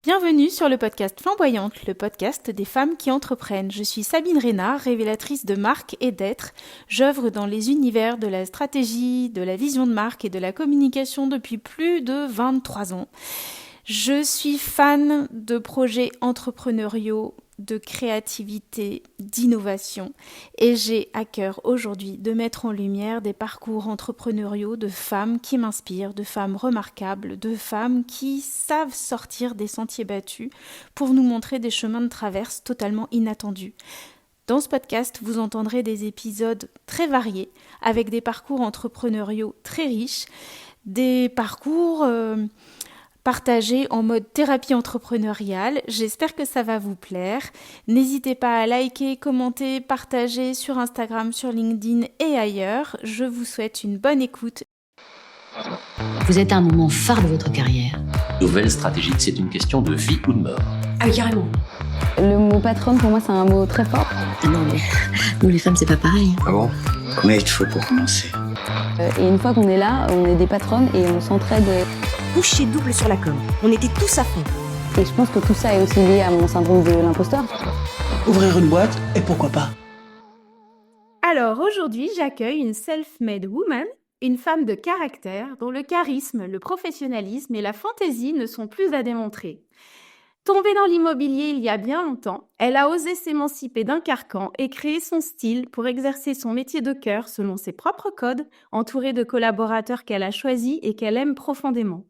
Bienvenue sur le podcast Flamboyante, le podcast des femmes qui entreprennent. Je suis Sabine Reynard, révélatrice de marque et d'être. J'œuvre dans les univers de la stratégie, de la vision de marque et de la communication depuis plus de 23 ans. Je suis fan de projets entrepreneuriaux, de créativité, d'innovation et j'ai à cœur aujourd'hui de mettre en lumière des parcours entrepreneuriaux de femmes qui m'inspirent, de femmes remarquables, de femmes qui savent sortir des sentiers battus pour nous montrer des chemins de traverse totalement inattendus. Dans ce podcast, vous entendrez des épisodes très variés avec des parcours entrepreneuriaux très riches, des parcours partagé en mode thérapie entrepreneuriale. J'espère que ça va vous plaire. N'hésitez pas à liker, commenter, partager sur Instagram, sur LinkedIn et ailleurs. Je vous souhaite une bonne écoute. Vous êtes à un moment phare de votre carrière. Nouvelle stratégique, c'est une question de vie ou de mort. Ah oui, carrément. Le mot patronne, pour moi, c'est un mot très fort. Ah non, mais nous les femmes, c'est pas pareil. Ah bon? Combien il te faut pour commencer? Et une fois qu'on est là, on est des patronnes et on s'entraide. Coucher double sur la com. On était tous à fond. Et je pense que tout ça est aussi lié à mon syndrome de l'imposteur. Ouvrir une boîte, et pourquoi pas? Alors aujourd'hui, j'accueille une self-made woman, une femme de caractère dont le charisme, le professionnalisme et la fantaisie ne sont plus à démontrer. Tombée dans l'immobilier il y a bien longtemps, elle a osé s'émanciper d'un carcan et créer son style pour exercer son métier de cœur selon ses propres codes, entourée de collaborateurs qu'elle a choisis et qu'elle aime profondément.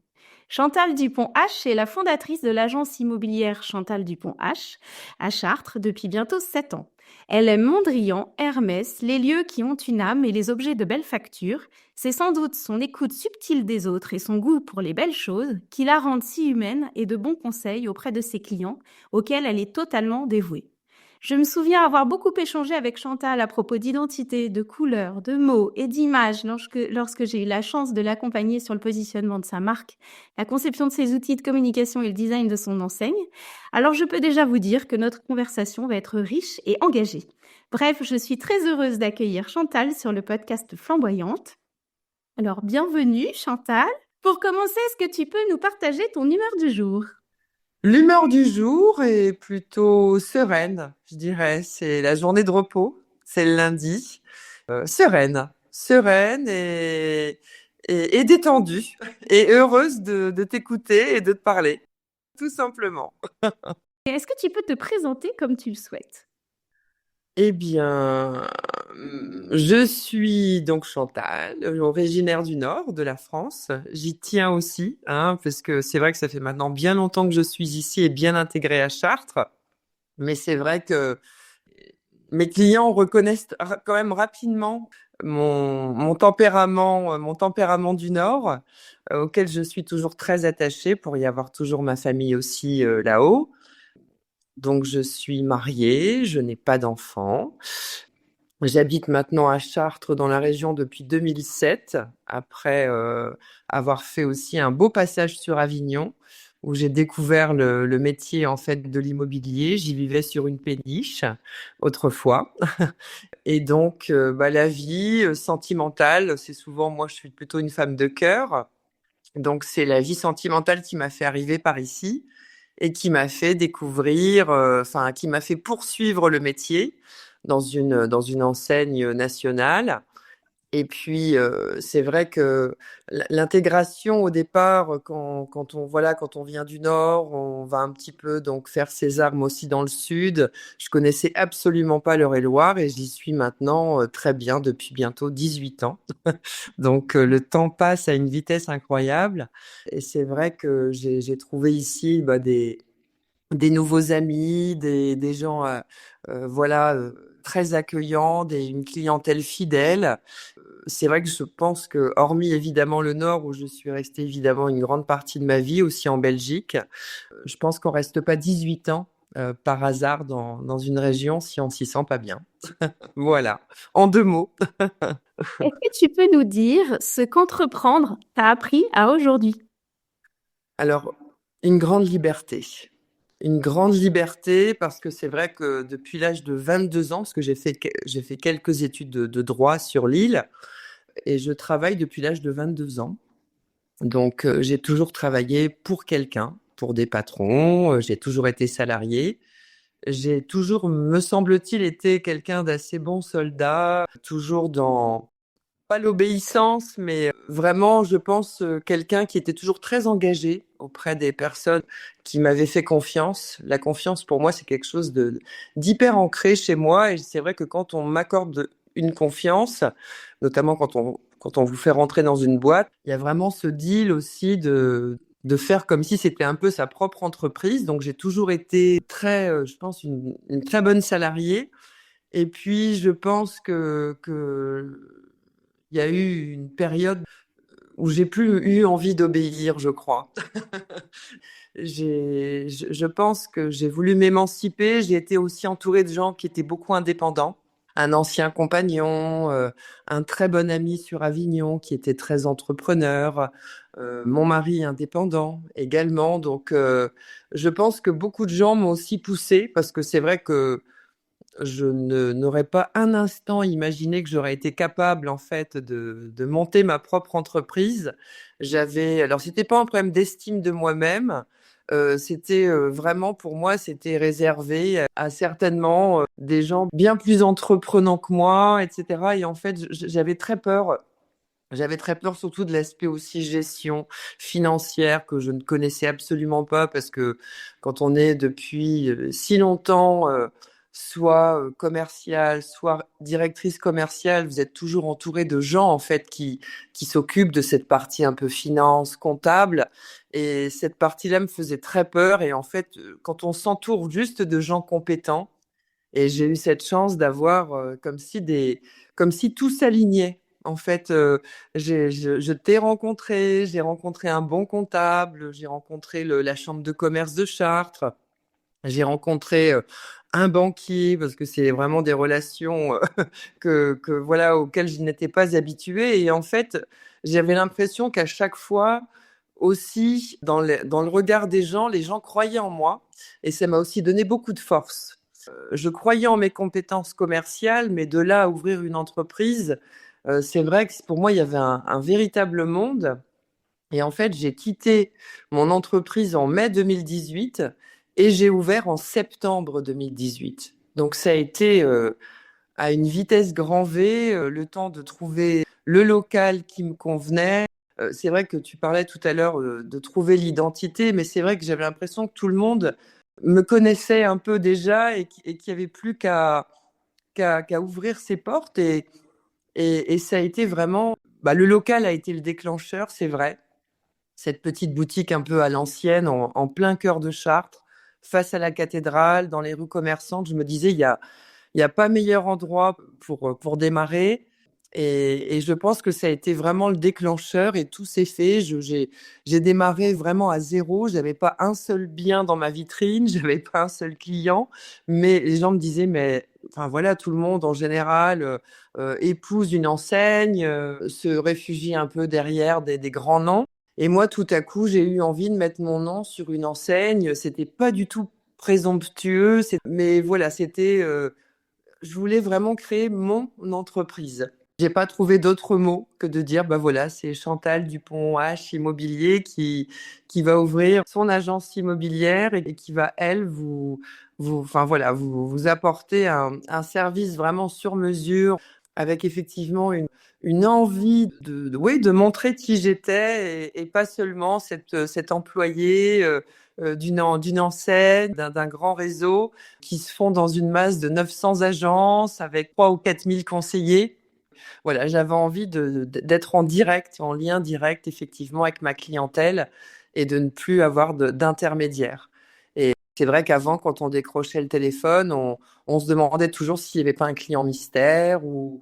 Chantal Dupont-H est la fondatrice de l'agence immobilière Chantal Dupont-H à Chartres depuis bientôt 7 ans. Elle aime Mondrian, Hermès, les lieux qui ont une âme et les objets de belle facture. C'est sans doute son écoute subtile des autres et son goût pour les belles choses qui la rendent si humaine et de bons conseils auprès de ses clients auxquels elle est totalement dévouée. Je me souviens avoir beaucoup échangé avec Chantal à propos d'identité, de couleurs, de mots et d'images lorsque j'ai eu la chance de l'accompagner sur le positionnement de sa marque, la conception de ses outils de communication et le design de son enseigne. Alors je peux déjà vous dire que notre conversation va être riche et engagée. Bref, je suis très heureuse d'accueillir Chantal sur le podcast Flamboyante. Alors bienvenue Chantal. Pour commencer, est-ce que tu peux nous partager ton humeur du jour ? L'humeur du jour est plutôt sereine, je dirais. C'est la journée de repos, c'est le lundi. Sereine et détendue et heureuse de t'écouter et de te parler, tout simplement. Et est-ce que tu peux te présenter comme tu le souhaites ? Eh bien, je suis donc Chantal, originaire du nord de la France. J'y tiens aussi, parce que c'est vrai que ça fait maintenant bien longtemps que je suis ici et bien intégrée à Chartres. Mais c'est vrai que mes clients reconnaissent quand même rapidement mon tempérament du nord, auquel je suis toujours très attachée pour y avoir toujours ma famille aussi là-haut. Donc, je suis mariée, je n'ai pas d'enfants. J'habite maintenant à Chartres, dans la région, depuis 2007, après avoir fait aussi un beau passage sur Avignon, où j'ai découvert le métier en fait de l'immobilier. J'y vivais sur une péniche autrefois. Et donc, la vie sentimentale, c'est souvent, moi, je suis plutôt une femme de cœur. Donc, c'est la vie sentimentale qui m'a fait arriver par ici et qui m'a fait découvrir, qui m'a fait poursuivre le métier dans une enseigne nationale. Et puis, c'est vrai que l'intégration au départ, quand on vient du Nord, on va un petit peu donc faire ses armes aussi dans le Sud. Je connaissais absolument pas l'Eure-et-Loir et j'y suis maintenant très bien depuis bientôt 18 ans. Donc, le temps passe à une vitesse incroyable. Et c'est vrai que j'ai trouvé ici des nouveaux amis, des gens très accueillants, une clientèle fidèle. C'est vrai que je pense que, hormis évidemment le Nord, où je suis restée évidemment une grande partie de ma vie, aussi en Belgique, je pense qu'on reste pas 18 ans par hasard dans une région si on s'y sent pas bien. Voilà, en 2 mots. Est-ce que tu peux nous dire ce qu'entreprendre t'a appris à aujourd'hui ? Alors, une grande liberté. Une grande liberté parce que c'est vrai que depuis l'âge de 22 ans, parce que j'ai fait quelques études de droit sur l'île et je travaille depuis l'âge de 22 ans. Donc, j'ai toujours travaillé pour quelqu'un pour des patrons, j'ai toujours été salariée. J'ai toujours, me semble-t-il, été quelqu'un d'assez bon soldat, toujours dans pas l'obéissance, mais vraiment, je pense, quelqu'un qui était toujours très engagé auprès des personnes qui m'avaient fait confiance. La confiance, pour moi, c'est quelque chose d'hyper ancré chez moi. Et c'est vrai que quand on m'accorde une confiance, notamment quand on vous fait rentrer dans une boîte, il y a vraiment ce deal aussi de faire comme si c'était un peu sa propre entreprise. Donc, j'ai toujours été très, je pense, une très bonne salariée. Et puis, je pense que il y a eu une période où j'ai plus eu envie d'obéir, je crois. Je pense que j'ai voulu m'émanciper. J'ai été aussi entourée de gens qui étaient beaucoup indépendants. Un ancien compagnon, un très bon ami sur Avignon qui était très entrepreneur, mon mari indépendant également. Donc, je pense que beaucoup de gens m'ont aussi poussée parce que c'est vrai que n'aurais pas un instant imaginé que j'aurais été capable en fait de monter ma propre entreprise. Alors c'était pas un problème d'estime de moi-même, c'était vraiment pour moi c'était réservé à certainement des gens bien plus entreprenants que moi, etc. Et en fait j'avais très peur. J'avais très peur surtout de l'aspect aussi gestion financière que je ne connaissais absolument pas parce que quand on est depuis si longtemps soit commerciale, soit directrice commerciale, vous êtes toujours entouré de gens en fait qui s'occupent de cette partie un peu finance, comptable, et cette partie-là me faisait très peur. Et en fait, quand on s'entoure juste de gens compétents, et j'ai eu cette chance d'avoir comme si tout s'alignait. En fait, je t'ai rencontré, j'ai rencontré un bon comptable, j'ai rencontré la chambre de commerce de Chartres, j'ai rencontré un banquier parce que c'est vraiment des relations que voilà auxquelles je n'étais pas habituée. Et en fait, j'avais l'impression qu'à chaque fois aussi dans le regard des gens, les gens croyaient en moi et ça m'a aussi donné beaucoup de force. Je croyais en mes compétences commerciales, mais de là à ouvrir une entreprise, c'est vrai que pour moi il y avait un véritable monde. Et en fait, j'ai quitté mon entreprise en mai 2018 et j'ai ouvert en septembre 2018. Donc ça a été à une vitesse grand V, le temps de trouver le local qui me convenait. C'est vrai que tu parlais tout à l'heure de trouver l'identité, mais c'est vrai que j'avais l'impression que tout le monde me connaissait un peu déjà et qu'il n'y avait plus qu'à ouvrir ses portes. Et ça a été vraiment... le local a été le déclencheur, c'est vrai. Cette petite boutique un peu à l'ancienne, en plein cœur de Chartres, face à la cathédrale, dans les rues commerçantes. Je me disais, il y a pas meilleur endroit pour démarrer. Et je pense que ça a été vraiment le déclencheur et tout s'est fait. J'ai démarré vraiment à zéro. J'avais pas un seul bien dans ma vitrine, j'avais pas un seul client, mais les gens me disaient, mais enfin voilà, tout le monde en général épouse une enseigne, se réfugie un peu derrière des grands noms. Et moi, tout à coup, j'ai eu envie de mettre mon nom sur une enseigne. C'était pas du tout présomptueux, mais voilà, je voulais vraiment créer mon entreprise. J'ai pas trouvé d'autre mot que de dire, voilà, c'est Chantal Dupont-H Immobilier qui va ouvrir son agence immobilière et qui va, elle, enfin voilà, vous apporter un service vraiment sur mesure avec effectivement une envie de montrer qui j'étais et pas seulement cet employé d'une enseigne, d'un grand réseau qui se font dans une masse de 900 agences avec 3 ou 4 000 conseillers. Voilà, j'avais envie d'être en lien direct effectivement avec ma clientèle et de ne plus avoir d'intermédiaire. Et c'est vrai qu'avant, quand on décrochait le téléphone, on se demandait toujours s'il n'y avait pas un client mystère ou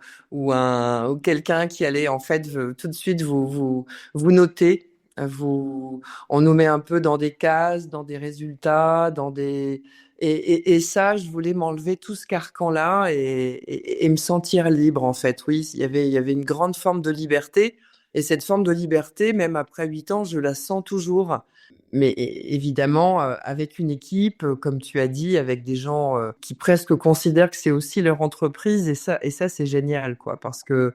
quelqu'un qui allait en fait tout de suite vous noter. On nous met un peu dans des cases, dans des résultats, et ça, je voulais m'enlever tout ce carcan-là et me sentir libre, en fait. Oui, il y avait une grande forme de liberté. Et cette forme de liberté, même après 8 ans, je la sens toujours. Mais évidemment, avec une équipe, comme tu as dit, avec des gens qui presque considèrent que c'est aussi leur entreprise. Et ça, c'est génial, quoi. Parce que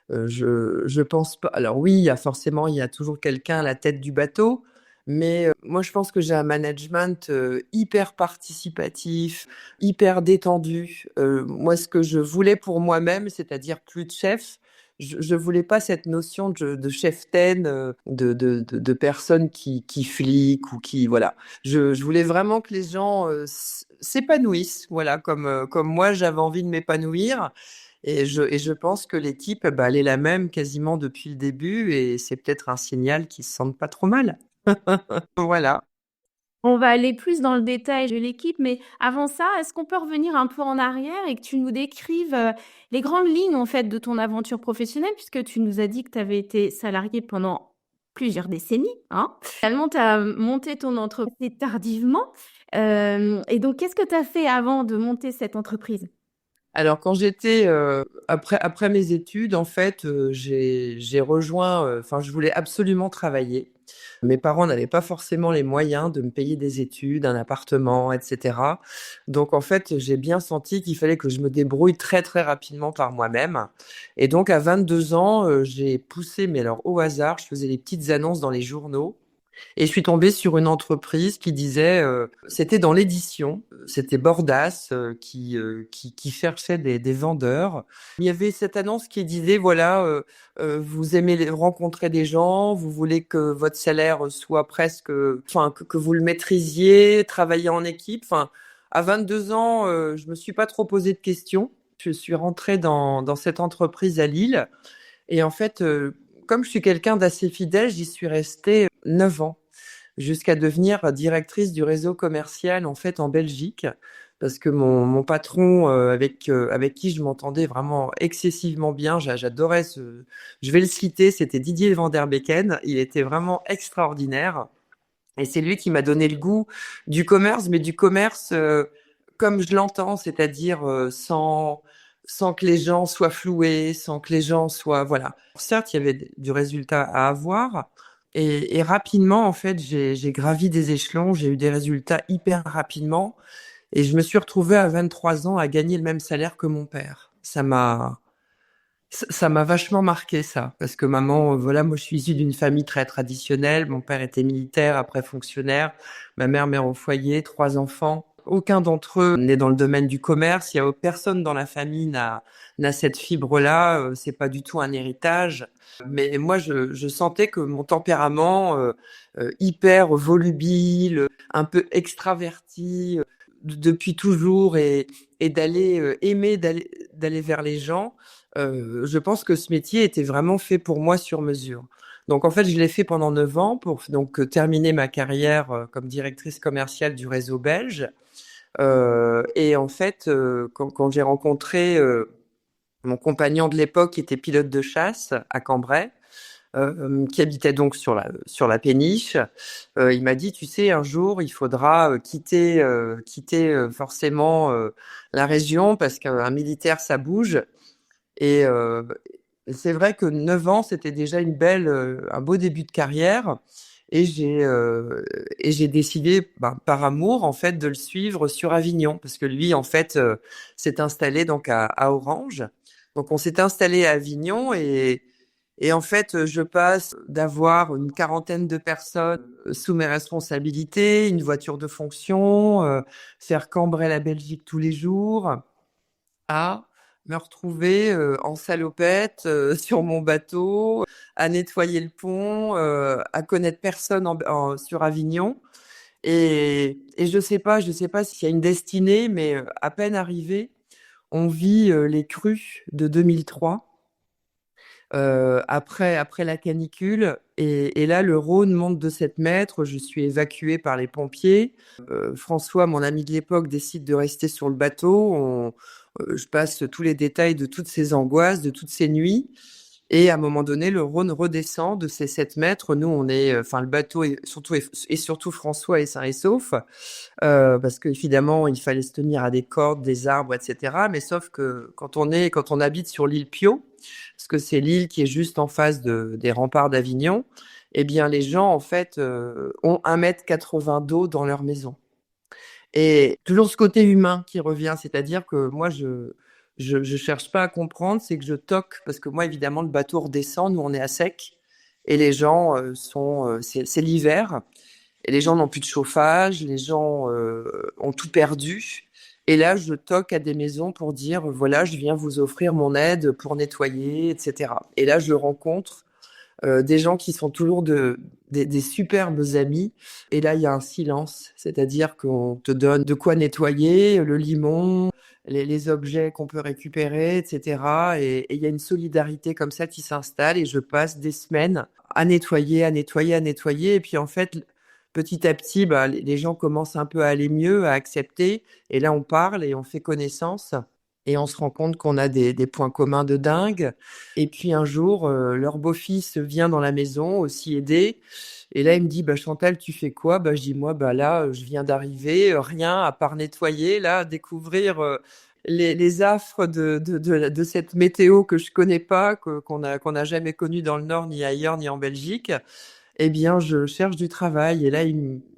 je pense pas... Alors oui, il y a toujours quelqu'un à la tête du bateau. Mais moi, je pense que j'ai un management hyper participatif, hyper détendu. Moi, ce que je voulais pour moi-même, c'est-à-dire plus de chef, je voulais pas cette notion de cheftaine, de personnes qui fliquent ou qui voilà. Je voulais vraiment que les gens s'épanouissent, voilà, comme moi j'avais envie de m'épanouir. Et je pense que l'équipe, bah, elle est la même quasiment depuis le début, et c'est peut-être un signal qu'ils se sentent pas trop mal. Voilà. On va aller plus dans le détail de l'équipe, mais avant ça, est-ce qu'on peut revenir un peu en arrière et que tu nous décrives les grandes lignes en fait de ton aventure professionnelle, puisque tu nous as dit que tu avais été salarié pendant plusieurs décennies, hein. Finalement, tu as monté ton entreprise tardivement. Et donc, qu'est-ce que tu as fait avant de monter cette entreprise? Alors quand j'étais après mes études, en fait, j'ai rejoint. Enfin, je voulais absolument travailler. Mes parents n'avaient pas forcément les moyens de me payer des études, un appartement, etc. Donc en fait, j'ai bien senti qu'il fallait que je me débrouille très très rapidement par moi-même. Et donc à 22 ans, j'ai poussé, mais alors au hasard, je faisais des petites annonces dans les journaux. Et je suis tombée sur une entreprise qui disait, c'était dans l'édition, c'était Bordas qui cherchait des vendeurs. Il y avait cette annonce qui disait, voilà, vous aimez rencontrer des gens, vous voulez que votre salaire soit presque, enfin que vous le maîtrisiez, travailler en équipe. Enfin, à 22 ans, je me suis pas trop posé de questions. Je suis rentrée dans cette entreprise à Lille. Et en fait, comme je suis quelqu'un d'assez fidèle, j'y suis restée 9 ans, jusqu'à devenir directrice du réseau commercial, en fait, en Belgique. Parce que mon patron, avec qui je m'entendais vraiment excessivement bien, j'adorais je vais le citer, c'était Didier Van der Beeken. Il était vraiment extraordinaire. Et c'est lui qui m'a donné le goût du commerce, mais du commerce comme je l'entends, c'est-à-dire sans que les gens soient floués, sans que les gens soient... Voilà. Certes, il y avait du résultat à avoir. Et rapidement, en fait, j'ai gravi des échelons, j'ai eu des résultats hyper rapidement. Et je me suis retrouvée à 23 ans à gagner le même salaire que mon père. Ça m'a vachement marqué, ça, parce que maman, voilà, moi je suis issue d'une famille très traditionnelle. Mon père était militaire, après fonctionnaire, ma mère au foyer, 3 enfants. Aucun d'entre eux n'est dans le domaine du commerce. Il y a personne dans la famille n'a cette fibre-là. C'est pas du tout un héritage. Mais moi, je sentais que mon tempérament hyper volubile, un peu extraverti depuis toujours, et d'aller aimer d'aller vers les gens. Je pense que ce métier était vraiment fait pour moi sur mesure. Donc en fait, je l'ai fait pendant 9 ans pour donc terminer ma carrière comme directrice commerciale du réseau belge. Et en fait, quand j'ai rencontré mon compagnon de l'époque, qui était pilote de chasse à Cambrai, qui habitait donc sur la péniche, il m'a dit, tu sais, un jour, il faudra quitter forcément la région, parce qu'un militaire, ça bouge. Et c'est vrai que 9 ans, c'était déjà un beau début de carrière. Et j'ai décidé, par amour, en fait, de le suivre sur Avignon, parce que lui, en fait, s'est installé donc à Orange. Donc, on s'est installé à Avignon, et en fait, je passe d'avoir une quarantaine de personnes sous mes responsabilités, une voiture de fonction, faire cambrer la Belgique tous les jours, à me retrouver en salopette sur mon bateau, à nettoyer le pont, à connaître personne sur Avignon. Et je sais pas s'il y a une destinée, mais à peine arrivé, on vit les crues de 2003. Après la canicule, et là le Rhône monte de 7 mètres, je suis évacuée par les pompiers. François, mon ami de l'époque, décide de rester sur le bateau. Je passe tous les détails de toutes ces angoisses, de toutes ces nuits. Et à un moment donné, le Rhône redescend de ces 7 mètres. Nous, le bateau surtout François est sain et sauf, parce qu'évidemment, il fallait se tenir à des cordes, des arbres, etc. Mais sauf que quand on habite sur l'île Pio, parce que c'est l'île qui est juste en face des remparts d'Avignon, eh bien, les gens, en fait, ont 1,80 m d'eau dans leur maison. Et toujours ce côté humain qui revient, c'est-à-dire que moi, je cherche pas à comprendre, c'est que je toque, parce que moi, évidemment, le bateau redescend, nous, on est à sec, et les gens c'est l'hiver. Et les gens n'ont plus de chauffage, les gens ont tout perdu. Et là, je toque à des maisons pour dire, voilà, je viens vous offrir mon aide pour nettoyer, etc. Et là, je rencontre des gens qui sont toujours des superbes amis. Et là, il y a un silence, c'est-à-dire qu'on te donne de quoi nettoyer, le limon, les objets qu'on peut récupérer, etc. Et il y a une solidarité comme ça qui s'installe et je passe des semaines à nettoyer, à nettoyer, à nettoyer. Et puis en fait, petit à petit, bah, les gens commencent un peu à aller mieux, à accepter. Et là, on parle et on fait connaissance. Et on se rend compte qu'on a des points communs de dingue. Et puis un jour, leur beau-fils vient dans la maison aussi aider. Et là, il me dit, bah, Chantal, tu fais quoi? Bah, je dis, moi, bah, là, je viens d'arriver, rien à part nettoyer, là, découvrir les affres de cette météo que je connais pas, qu'on a jamais connue dans le Nord, ni ailleurs, ni en Belgique. Eh bien, je cherche du travail.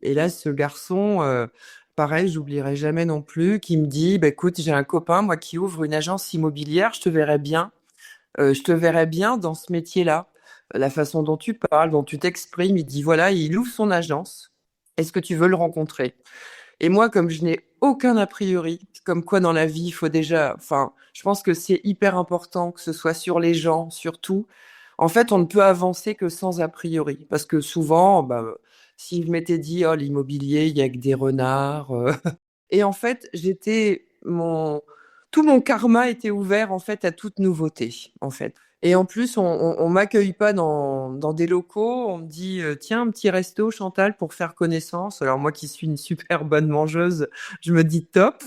Et là, ce garçon, pareil, j'oublierai jamais non plus, qui me dit, bah, écoute, j'ai un copain, moi, qui ouvre une agence immobilière, je te verrais bien. Je te verrais bien dans ce métier-là. La façon dont tu parles, dont tu t'exprimes, il dit, voilà, il ouvre son agence. Est-ce que tu veux le rencontrer? Et moi, comme je n'ai aucun a priori, comme quoi dans la vie, il faut déjà, enfin, je pense que c'est hyper important que ce soit sur les gens, surtout. En fait, on ne peut avancer que sans a priori. Parce que souvent, bah, si je m'étais dit, oh, l'immobilier, il y a que des renards. Et en fait, tout mon karma était ouvert, en fait, à toute nouveauté, en fait. Et en plus, on m'accueille pas dans des locaux. On me dit, tiens, un petit resto, Chantal, pour faire connaissance. Alors moi qui suis une super bonne mangeuse, je me dis top.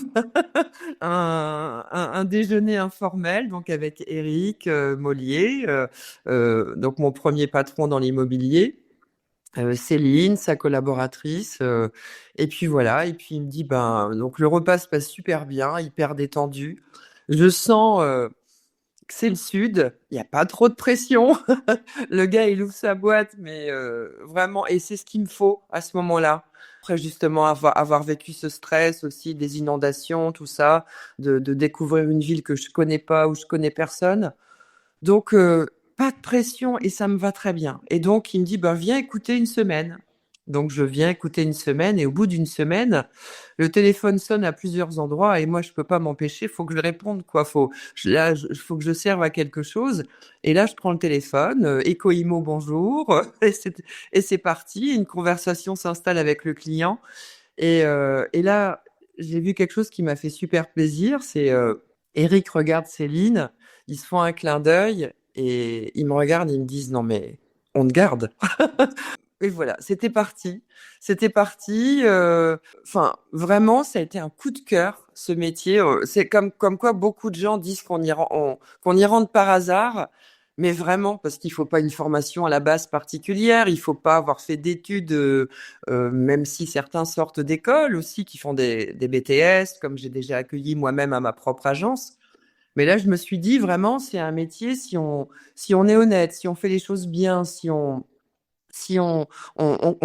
Un déjeuner informel, donc avec Eric Mollier, donc mon premier patron dans l'immobilier. Céline, sa collaboratrice, et puis voilà. Et puis il me dit, ben, donc le repas se passe super bien, hyper détendu. Je sens que c'est le sud, il n'y a pas trop de pression. Le gars, il ouvre sa boîte, mais vraiment, et c'est ce qu'il me faut à ce moment-là. Après, justement, avoir vécu ce stress aussi, des inondations, tout ça, de découvrir une ville que je connais pas, où je connais personne. Donc, pas de pression et ça me va très bien. Et donc, il me dit, ben, viens écouter une semaine. Donc, je viens écouter une semaine et au bout d'une semaine, le téléphone sonne à plusieurs endroits et moi, je peux pas m'empêcher, faut que je réponde, quoi. Faut que je serve à quelque chose. Et là, je prends le téléphone, Eco-Imo, bonjour. Et c'est parti. Une conversation s'installe avec le client. Et là, j'ai vu quelque chose qui m'a fait super plaisir. C'est Eric regarde Céline, ils se font un clin d'œil et ils me regardent, ils me disent non mais on te garde. Et voilà, c'était parti. C'était parti. Enfin, vraiment, ça a été un coup de cœur, ce métier. C'est comme quoi beaucoup de gens disent qu'on y rentre par hasard. Mais vraiment, parce qu'il faut pas une formation à la base particulière, il faut pas avoir fait d'études, même si certains sortent d'école aussi, qui font des BTS, comme j'ai déjà accueilli moi-même à ma propre agence. Mais là, je me suis dit vraiment, c'est un métier, si on est honnête, si on fait les choses bien, si on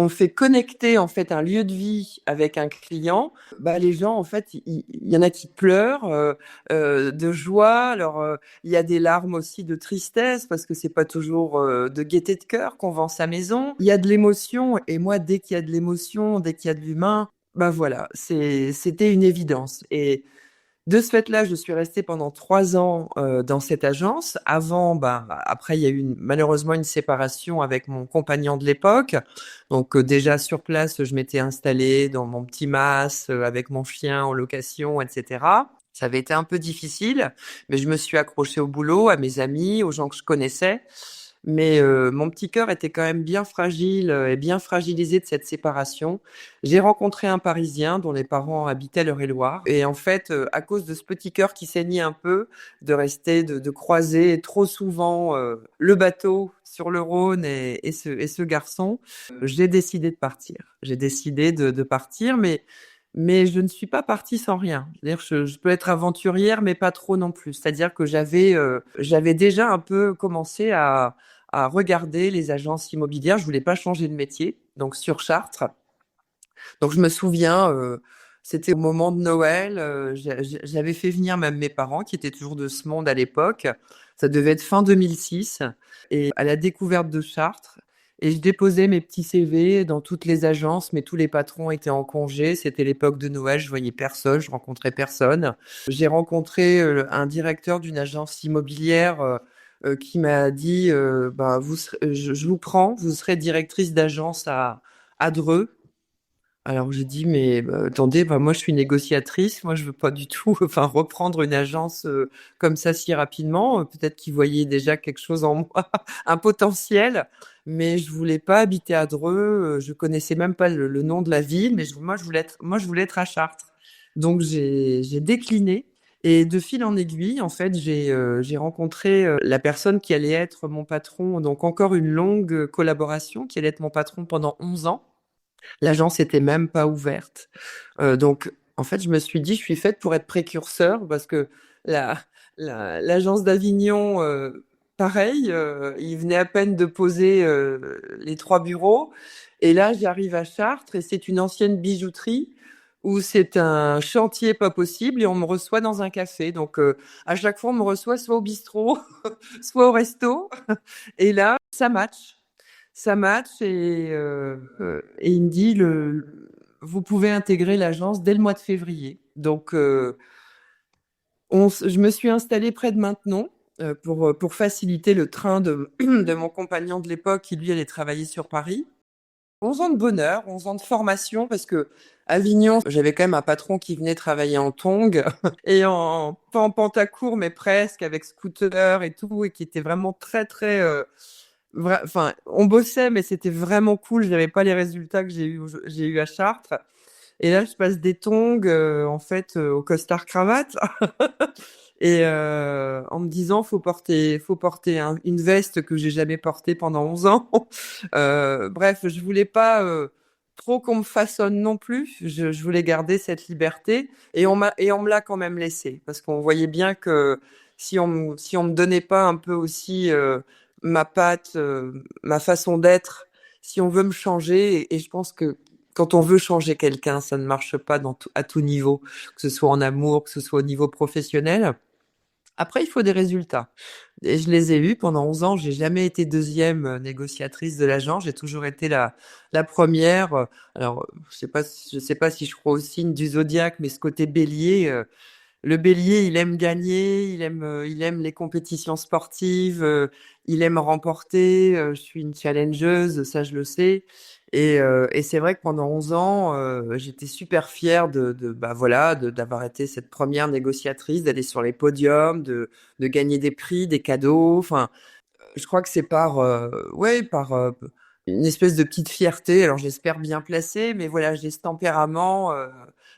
fait connecter en fait un lieu de vie avec un client, bah les gens en fait il y en a qui pleurent de joie. Alors il y a des larmes aussi de tristesse parce que c'est pas toujours de gaieté de cœur qu'on vend sa maison. Il y a de l'émotion et moi dès qu'il y a de l'émotion, dès qu'il y a de l'humain, bah voilà, c'était une évidence. Et de ce fait-là, je suis restée pendant 3 ans dans cette agence. Avant, ben, après, il y a eu malheureusement une séparation avec mon compagnon de l'époque. Donc déjà sur place, je m'étais installée dans mon petit mas avec mon chien en location, etc. Ça avait été un peu difficile, mais je me suis accrochée au boulot, à mes amis, aux gens que je connaissais. Mais mon petit cœur était quand même bien fragile et bien fragilisé de cette séparation. J'ai rencontré un Parisien dont les parents habitaient l'Eure-et-Loir. Et en fait, à cause de ce petit cœur qui saignait un peu, de croiser trop souvent le bateau sur le Rhône et ce garçon, j'ai décidé de partir. J'ai décidé de partir, mais je ne suis pas partie sans rien. C'est-à-dire, je peux être aventurière, mais pas trop non plus. C'est-à-dire que j'avais déjà un peu commencé à regarder les agences immobilières. Je voulais pas changer de métier, donc sur Chartres. Donc je me souviens, c'était au moment de Noël. J'avais fait venir même mes parents, qui étaient toujours de ce monde à l'époque. Ça devait être fin 2006. Et à la découverte de Chartres, et je déposais mes petits CV dans toutes les agences, mais tous les patrons étaient en congé. C'était l'époque de Noël, je voyais personne, je rencontrais personne. J'ai rencontré un directeur d'une agence immobilière qui m'a dit bah, je vous prends, vous serez directrice d'agence à Dreux. Alors j'ai dit mais attendez, bah, moi je suis négociatrice, moi je veux pas du tout enfin reprendre une agence comme ça si rapidement. Peut-être qu'ils voyaient déjà quelque chose en moi, un potentiel, mais je voulais pas habiter à Dreux, je connaissais même pas le nom de la ville, mais moi je voulais être à Chartres. Donc j'ai décliné. Et de fil en aiguille, en fait, j'ai rencontré la personne qui allait être mon patron, donc encore une longue collaboration, qui allait être mon patron pendant 11 ans. L'agence était même pas ouverte. Donc, en fait, je me suis dit, je suis faite pour être précurseur parce que la, l'agence d'Avignon, pareil, ils venaient à peine de poser les 3 bureaux. Et là, j'arrive à Chartres et c'est une ancienne bijouterie où c'est un chantier pas possible et on me reçoit dans un café. Donc, à chaque fois, on me reçoit soit au bistrot, soit au resto. Et là, ça match et il me dit vous pouvez intégrer l'agence dès le mois de février. Donc je me suis installée près de Maintenon pour faciliter le train de de mon compagnon de l'époque qui lui allait travailler sur Paris. 11 ans de bonheur, 11 ans de formation parce que Avignon, j'avais quand même un patron qui venait travailler en tongs et pas en pantacourt mais presque avec scooter et tout et qui était vraiment très très enfin, on bossait, mais c'était vraiment cool. Je n'avais pas les résultats que j'ai eu à Chartres. Et là, je passe des tongs, en fait, au costard cravate. Et en me disant, faut porter une veste que j'ai jamais portée pendant 11 ans. Bref, je voulais pas trop qu'on me façonne non plus. Je voulais garder cette liberté. Et on me l'a quand même laissé. Parce qu'on voyait bien que si on me donnait pas un peu aussi ma patte, ma façon d'être, si on veut me changer, et je pense que quand on veut changer quelqu'un, ça ne marche pas à tout niveau, que ce soit en amour, que ce soit au niveau professionnel. Après, il faut des résultats. Et je les ai eus pendant 11 ans. J'ai jamais été deuxième négociatrice de l'agence. J'ai toujours été la première. Alors, je sais pas si je crois au signe du zodiaque, mais ce côté bélier, le bélier, il aime gagner, il aime les compétitions sportives, il aime remporter. Je suis une challengeuse, ça je le sais. Et c'est vrai que pendant 11 ans, j'étais super fière bah voilà, d'avoir été cette première négociatrice, d'aller sur les podiums, de gagner des prix, des cadeaux. Enfin, je crois que c'est par une espèce de petite fierté. Alors j'espère bien placée, mais voilà, j'ai ce tempérament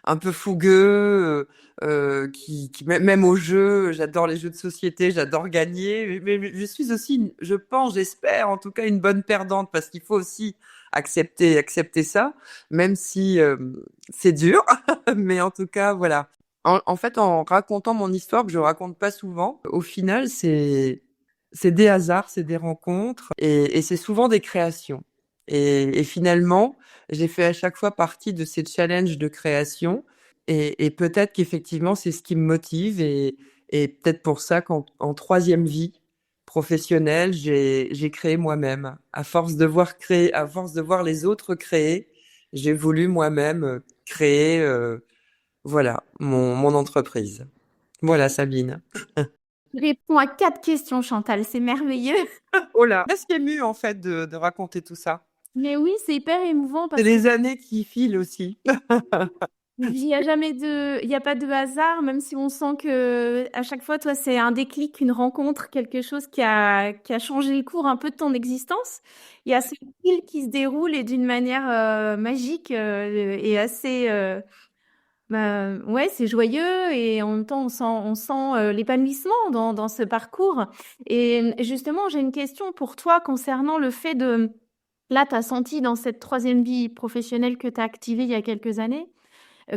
un peu fougueux, même au jeu, j'adore les jeux de société, j'adore gagner. Mais je suis aussi, je pense, j'espère en tout cas une bonne perdante parce qu'il faut aussi accepter ça, même si c'est dur. Mais en tout cas, voilà. En fait, en racontant mon histoire que je raconte pas souvent, au final, c'est des hasards, c'est des rencontres et c'est souvent des créations. Et finalement, j'ai fait à chaque fois partie de ces challenges de création et peut-être qu'effectivement, c'est ce qui me motive et peut-être pour ça qu'en troisième vie professionnelle, j'ai créé moi-même. À force de voir les autres créer, j'ai voulu moi-même créer, voilà, mon entreprise. Voilà, Sabine. Tu réponds à 4 questions, Chantal, c'est merveilleux. Oh là, presque émue en fait de raconter tout ça. Mais oui, c'est hyper émouvant C'est parce les années qui filent aussi. il y a pas de hasard, même si on sent que à chaque fois, toi, c'est un déclic, une rencontre, quelque chose qui a changé le cours un peu de ton existence. Il y a ce fil qui se déroule et d'une manière magique et assez, bah, ouais, c'est joyeux et en même temps, on sent l'épanouissement dans ce parcours. Et justement, j'ai une question pour toi concernant le fait de, là, tu as senti dans cette troisième vie professionnelle que tu as activée il y a quelques années,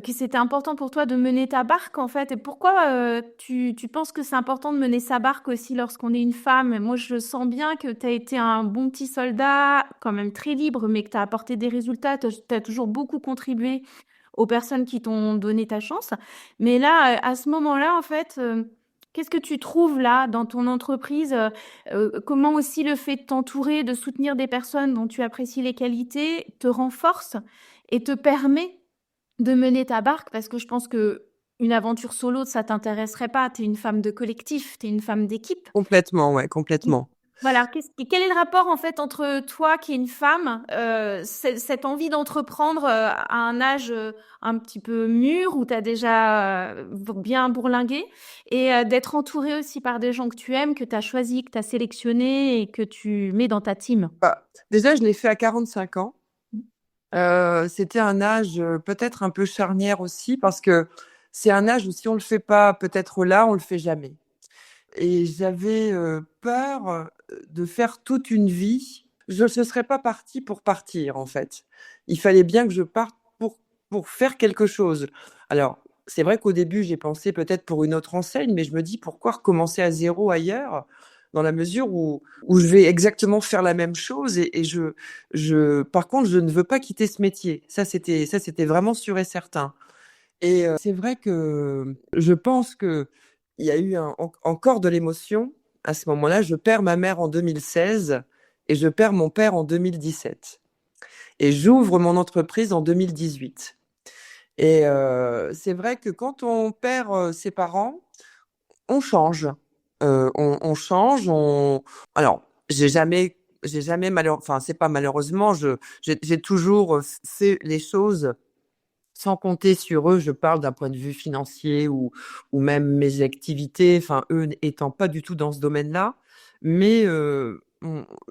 que c'était important pour toi de mener ta barque, en fait. Et pourquoi tu penses que c'est important de mener sa barque aussi lorsqu'on est une femme? Moi, je sens bien que tu as été un bon petit soldat, quand même très libre, mais que tu as apporté des résultats. Tu as toujours beaucoup contribué aux personnes qui t'ont donné ta chance. Mais là, à ce moment-là, en fait, Qu'est-ce que tu trouves là dans ton entreprise? Comment aussi le fait de t'entourer, de soutenir des personnes dont tu apprécies les qualités te renforce et te permet de mener ta barque? Parce que je pense qu'une aventure solo, ça t'intéresserait pas. Tu es une femme de collectif, tu es une femme d'équipe. Complètement, ouais, complètement. Voilà, quel est le rapport en fait entre toi qui es une femme, cette envie d'entreprendre à un âge un petit peu mûr où tu as déjà bien bourlingué et d'être entourée aussi par des gens que tu aimes, que tu as choisi, que tu as sélectionné et que tu mets dans ta team? Bah, déjà, je l'ai fait à 45 ans. C'était un âge peut-être un peu charnière aussi parce que c'est un âge où si on le fait pas peut-être là, on le fait jamais. Et j'avais peur de faire toute une vie. Je ne serais pas partie pour partir, en fait. Il fallait bien que je parte pour faire quelque chose. Alors, c'est vrai qu'au début, j'ai pensé peut-être pour une autre enseigne, mais je me dis pourquoi recommencer à zéro ailleurs, dans la mesure où je vais exactement faire la même chose et par contre, je ne veux pas quitter ce métier. Ça, c'était vraiment sûr et certain. Et c'est vrai que je pense que il y a eu encore de l'émotion à ce moment-là. Je perds ma mère en 2016 et je perds mon père en 2017. Et j'ouvre mon entreprise en 2018. Et c'est vrai que quand on perd ses parents, on change. On change. Alors, j'ai jamais enfin, c'est pas malheureusement. J'ai toujours fait les choses sans compter sur eux, je parle d'un point de vue financier ou même mes activités, enfin eux étant pas du tout dans ce domaine-là, mais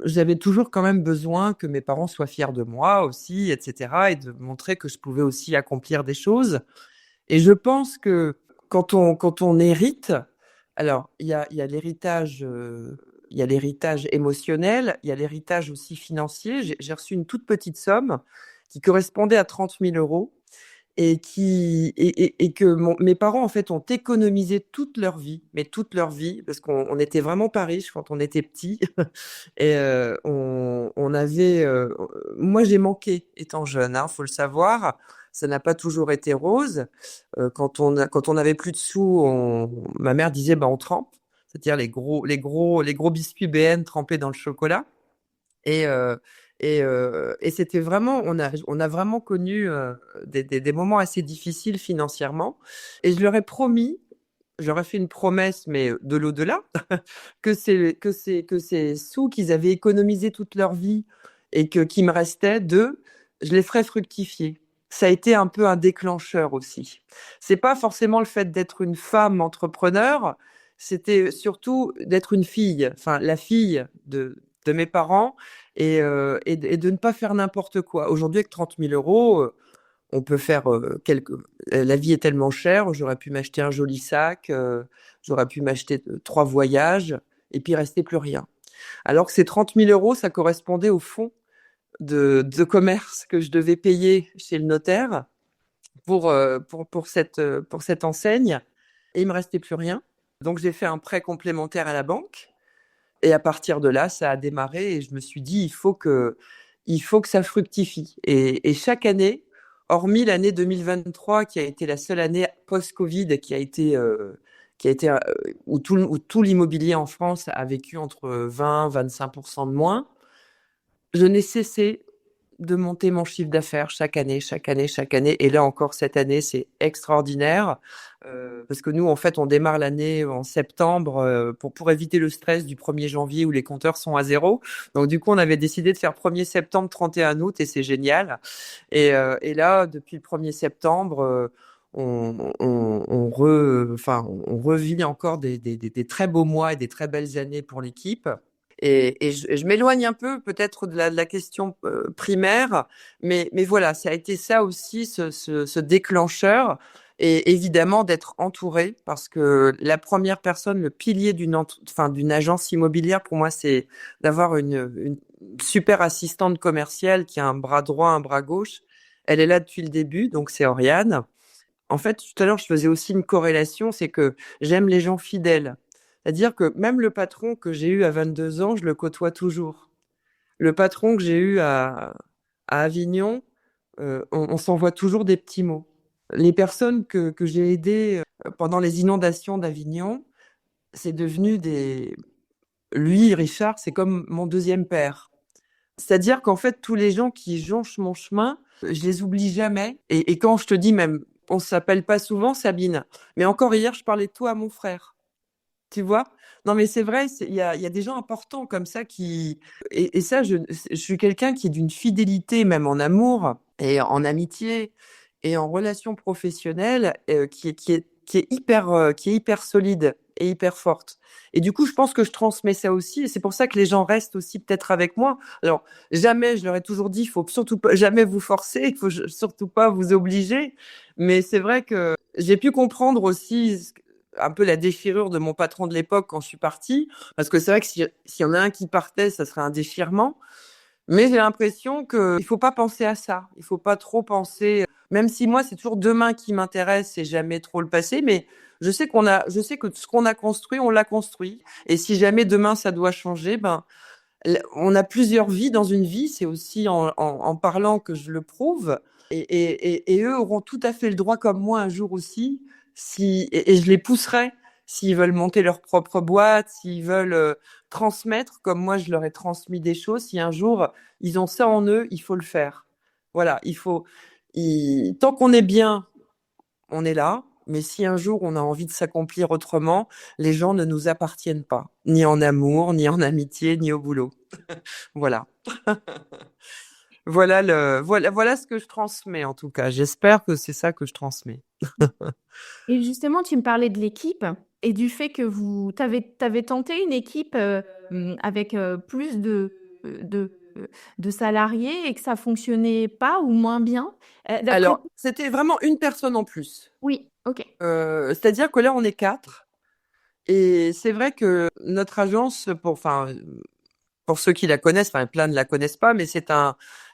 j'avais toujours quand même besoin que mes parents soient fiers de moi aussi, etc., et de montrer que je pouvais aussi accomplir des choses. Et je pense que quand on hérite, alors il y a l'héritage, il y a l'héritage émotionnel, il y a l'héritage aussi financier. J'ai reçu une toute petite somme qui correspondait à 30 000 euros et que mes parents en fait ont économisé toute leur vie, mais toute leur vie, parce qu'on n'était vraiment pas riches quand on était petits. Et on avait, moi j'ai manqué étant jeune, hein, faut le savoir. Ça n'a pas toujours été rose. Quand on avait plus de sous, ma mère disait bah on trempe, c'est-à-dire les gros biscuits BN trempés dans le chocolat. Et, et c'était vraiment, on a vraiment connu des moments assez difficiles financièrement. Et je leur ai promis, j'aurais fait une promesse, mais de l'au-delà, que ces sous qu'ils avaient économisés toute leur vie et qui me restaient je les ferais fructifier. Ça a été un peu un déclencheur aussi. C'est pas forcément le fait d'être une femme entrepreneur, c'était surtout d'être une fille, enfin la fille de mes parents et de ne pas faire n'importe quoi. Aujourd'hui, avec 30 000 euros, on peut faire la vie est tellement chère, j'aurais pu m'acheter un joli sac, j'aurais pu m'acheter 3 voyages et puis rester plus rien. Alors que ces 30 000 euros, ça correspondait au fonds de commerce que je devais payer chez le notaire pour cette enseigne et il me restait plus rien. Donc j'ai fait un prêt complémentaire à la banque. Et à partir de là, ça a démarré et je me suis dit, il faut que ça fructifie. Et chaque année, hormis l'année 2023, qui a été la seule année post-Covid où tout l'immobilier en France a vécu entre 20 et 25% de moins, je n'ai cessé de monter mon chiffre d'affaires chaque année, chaque année, chaque année. Et là encore, cette année, c'est extraordinaire. Parce que nous, en fait, on démarre l'année en septembre pour éviter le stress du 1er janvier où les compteurs sont à zéro. Donc, du coup, on avait décidé de faire 1er septembre, 31 août et c'est génial. Et là, depuis le 1er septembre, on revit encore des très beaux mois et des très belles années pour l'équipe. Et je m'éloigne un peu peut-être de la question primaire, mais voilà, ça a été ça aussi, ce déclencheur. Et évidemment d'être entourée, parce que la première personne, le pilier d'une agence immobilière, pour moi, c'est d'avoir une super assistante commerciale qui a un bras droit, un bras gauche. Elle est là depuis le début, donc c'est Oriane. En fait, tout à l'heure, je faisais aussi une corrélation, c'est que j'aime les gens fidèles. C'est-à-dire que même le patron que j'ai eu à 22 ans, je le côtoie toujours. Le patron que j'ai eu à Avignon, on s'envoie toujours des petits mots. Les personnes que j'ai aidées pendant les inondations d'Avignon, c'est devenu des... Lui, Richard, c'est comme mon deuxième père. C'est-à-dire qu'en fait, tous les gens qui jonchent mon chemin, je les oublie jamais. Et quand je te dis même, on s'appelle pas souvent, Sabine. Mais encore hier, je parlais de toi à mon frère. Tu vois? Non, mais c'est vrai, il y a des gens importants comme ça qui... Et ça, je suis quelqu'un qui est d'une fidélité, même en amour et en amitié et en relation professionnelle, qui est hyper solide et hyper forte. Et du coup, je pense que je transmets ça aussi. Et c'est pour ça que les gens restent aussi peut-être avec moi. Alors, jamais, je leur ai toujours dit, il faut surtout pas, jamais vous forcer, il faut surtout pas vous obliger. Mais c'est vrai que j'ai pu comprendre aussi un peu la déchirure de mon patron de l'époque quand je suis partie. Parce que c'est vrai que s'il y en a un qui partait, ça serait un déchirement. Mais j'ai l'impression qu'il faut pas penser à ça. Il faut pas trop penser, même si moi, c'est toujours demain qui m'intéresse et jamais trop le passé. Mais je sais je sais que ce qu'on a construit, on l'a construit. Et si jamais demain ça doit changer, ben, on a plusieurs vies dans une vie. C'est aussi en parlant que je le prouve. Et eux auront tout à fait le droit, comme moi, un jour aussi, et je les pousserai s'ils veulent monter leur propre boîte, s'ils veulent transmettre, comme moi je leur ai transmis des choses. Si un jour ils ont ça en eux, il faut le faire. Voilà, tant qu'on est bien, on est là. Mais si un jour on a envie de s'accomplir autrement, les gens ne nous appartiennent pas, ni en amour, ni en amitié, ni au boulot. Voilà. Voilà ce que je transmets en tout cas. J'espère que c'est ça que je transmets. Et justement, tu me parlais de l'équipe et du fait que t'avais tenté une équipe avec plus de salariés et que ça fonctionnait pas ou moins bien. D'après Alors, c'était vraiment une personne en plus. Oui, ok. C'est-à-dire que là, on est 4. Et c'est vrai que notre agence, pour ceux qui la connaissent, enfin plein ne la connaissent pas, mais il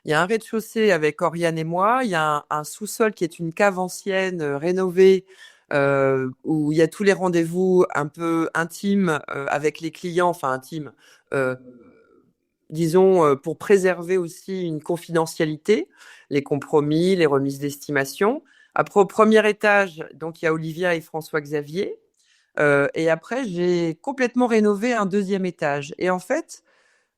y a un rez-de-chaussée avec Oriane et moi, il y a un sous-sol qui est une cave ancienne rénovée où il y a tous les rendez-vous un peu intimes avec les clients, enfin intimes, euh, disons pour préserver aussi une confidentialité, les compromis, les remises d'estimation. Après, au premier étage, donc il y a Olivia et François-Xavier. Et après, j'ai complètement rénové un deuxième étage. Et en fait,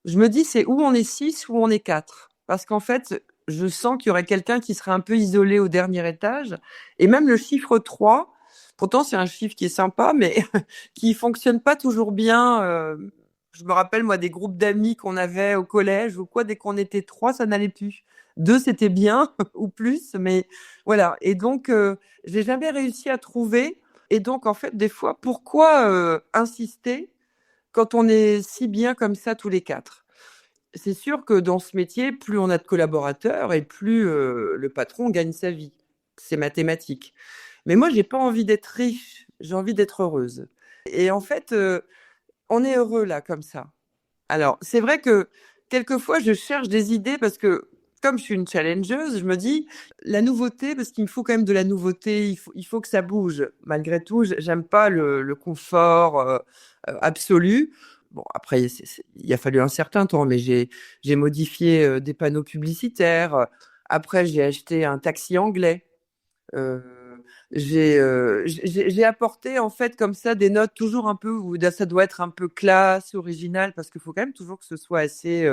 je me dis, c'est où on est 6 ou on est 4. Parce qu'en fait, je sens qu'il y aurait quelqu'un qui serait un peu isolé au dernier étage. Et même le chiffre 3, pourtant c'est un chiffre qui est sympa, mais qui fonctionne pas toujours bien. Je me rappelle, moi, des groupes d'amis qu'on avait au collège ou quoi, dès qu'on était 3, ça n'allait plus. 2, c'était bien, ou plus, mais voilà. Et donc, j'ai jamais réussi à trouver. Et donc, en fait, des fois, pourquoi insister quand on est si bien comme ça tous les 4? C'est sûr que dans ce métier, plus on a de collaborateurs et plus le patron gagne sa vie. C'est mathématique. Mais moi, j'ai pas envie d'être riche, j'ai envie d'être heureuse. Et en fait, on est heureux là, comme ça. Alors, c'est vrai que quelquefois, je cherche des idées parce que, comme je suis une challengeuse, je me dis, la nouveauté, parce qu'il me faut quand même de la nouveauté, il faut que ça bouge. Malgré tout, j'aime pas le confort absolu. Bon, après, il a fallu un certain temps, mais j'ai modifié des panneaux publicitaires. Après, j'ai acheté un taxi anglais. Euh, j'ai apporté en fait comme ça des notes toujours un peu où ça doit être un peu classe, original, parce qu'il faut quand même toujours que ce soit assez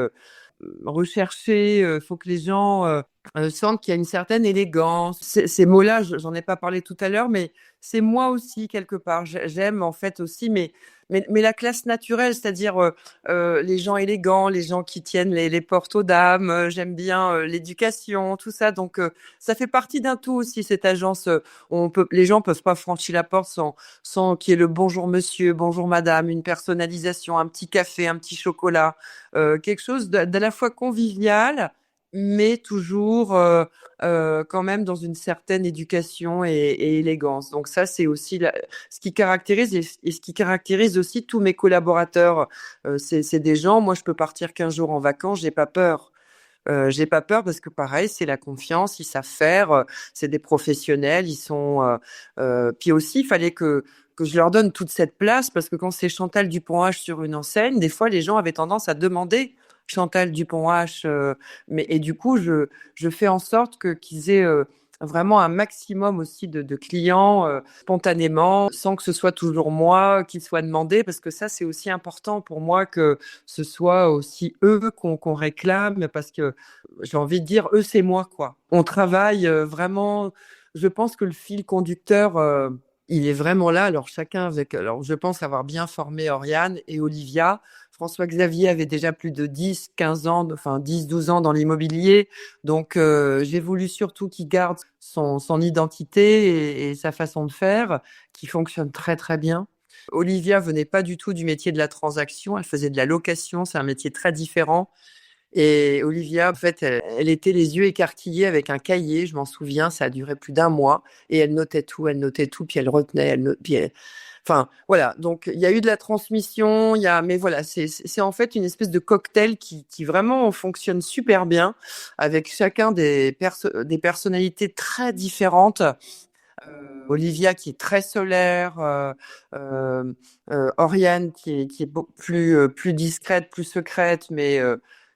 recherché. Il faut que les gens sentent qu'il y a une certaine élégance. Ces mots-là, j'en ai pas parlé tout à l'heure, mais c'est moi aussi quelque part. J'aime en fait aussi, mais la classe naturelle, c'est-à-dire les gens élégants, les gens qui tiennent les portes aux dames. J'aime bien l'éducation, tout ça. Donc ça fait partie d'un tout aussi cette agence. Les gens peuvent pas franchir la porte sans qu'il y ait le bonjour monsieur, bonjour madame, une personnalisation, un petit café, un petit chocolat, quelque chose de la fois convivial, mais toujours quand même dans une certaine éducation et élégance. Donc ça, c'est aussi ce qui caractérise et ce qui caractérise aussi tous mes collaborateurs. C'est des gens, moi je peux partir 15 jours en vacances, j'ai pas peur. J'ai pas peur parce que pareil, c'est la confiance, ils savent faire, c'est des professionnels, ils sont. Puis aussi, il fallait que je leur donne toute cette place parce que quand c'est Chantal Dupont-H sur une enseigne, des fois les gens avaient tendance à demander Chantal Dupont-H, et du coup je fais en sorte qu'ils aient vraiment un maximum aussi de clients spontanément, sans que ce soit toujours moi qui soit demandé, parce que ça, c'est aussi important pour moi que ce soit aussi eux qu'on réclame, parce que j'ai envie de dire, eux, c'est moi, quoi. On travaille vraiment, je pense que le fil conducteur, il est vraiment là. Alors, alors, je pense avoir bien formé Oriane et Olivia. François-Xavier avait déjà plus de 10, 15 ans, enfin 10, 12 ans dans l'immobilier. Donc, j'ai voulu surtout qu'il garde son identité et sa façon de faire, qui fonctionne très, très bien. Olivia venait pas du tout du métier de la transaction. Elle faisait de la location. C'est un métier très différent. Et Olivia, en fait, elle était les yeux écarquillés avec un cahier. Je m'en souviens, ça a duré plus d'un mois. Et elle notait tout, puis elle retenait, enfin, voilà. Donc, il y a eu de la transmission, mais voilà, c'est en fait une espèce de cocktail qui vraiment fonctionne super bien, avec chacun des personnalités très différentes. Olivia qui est très solaire, Oriane qui est beaucoup plus discrète, plus secrète, mais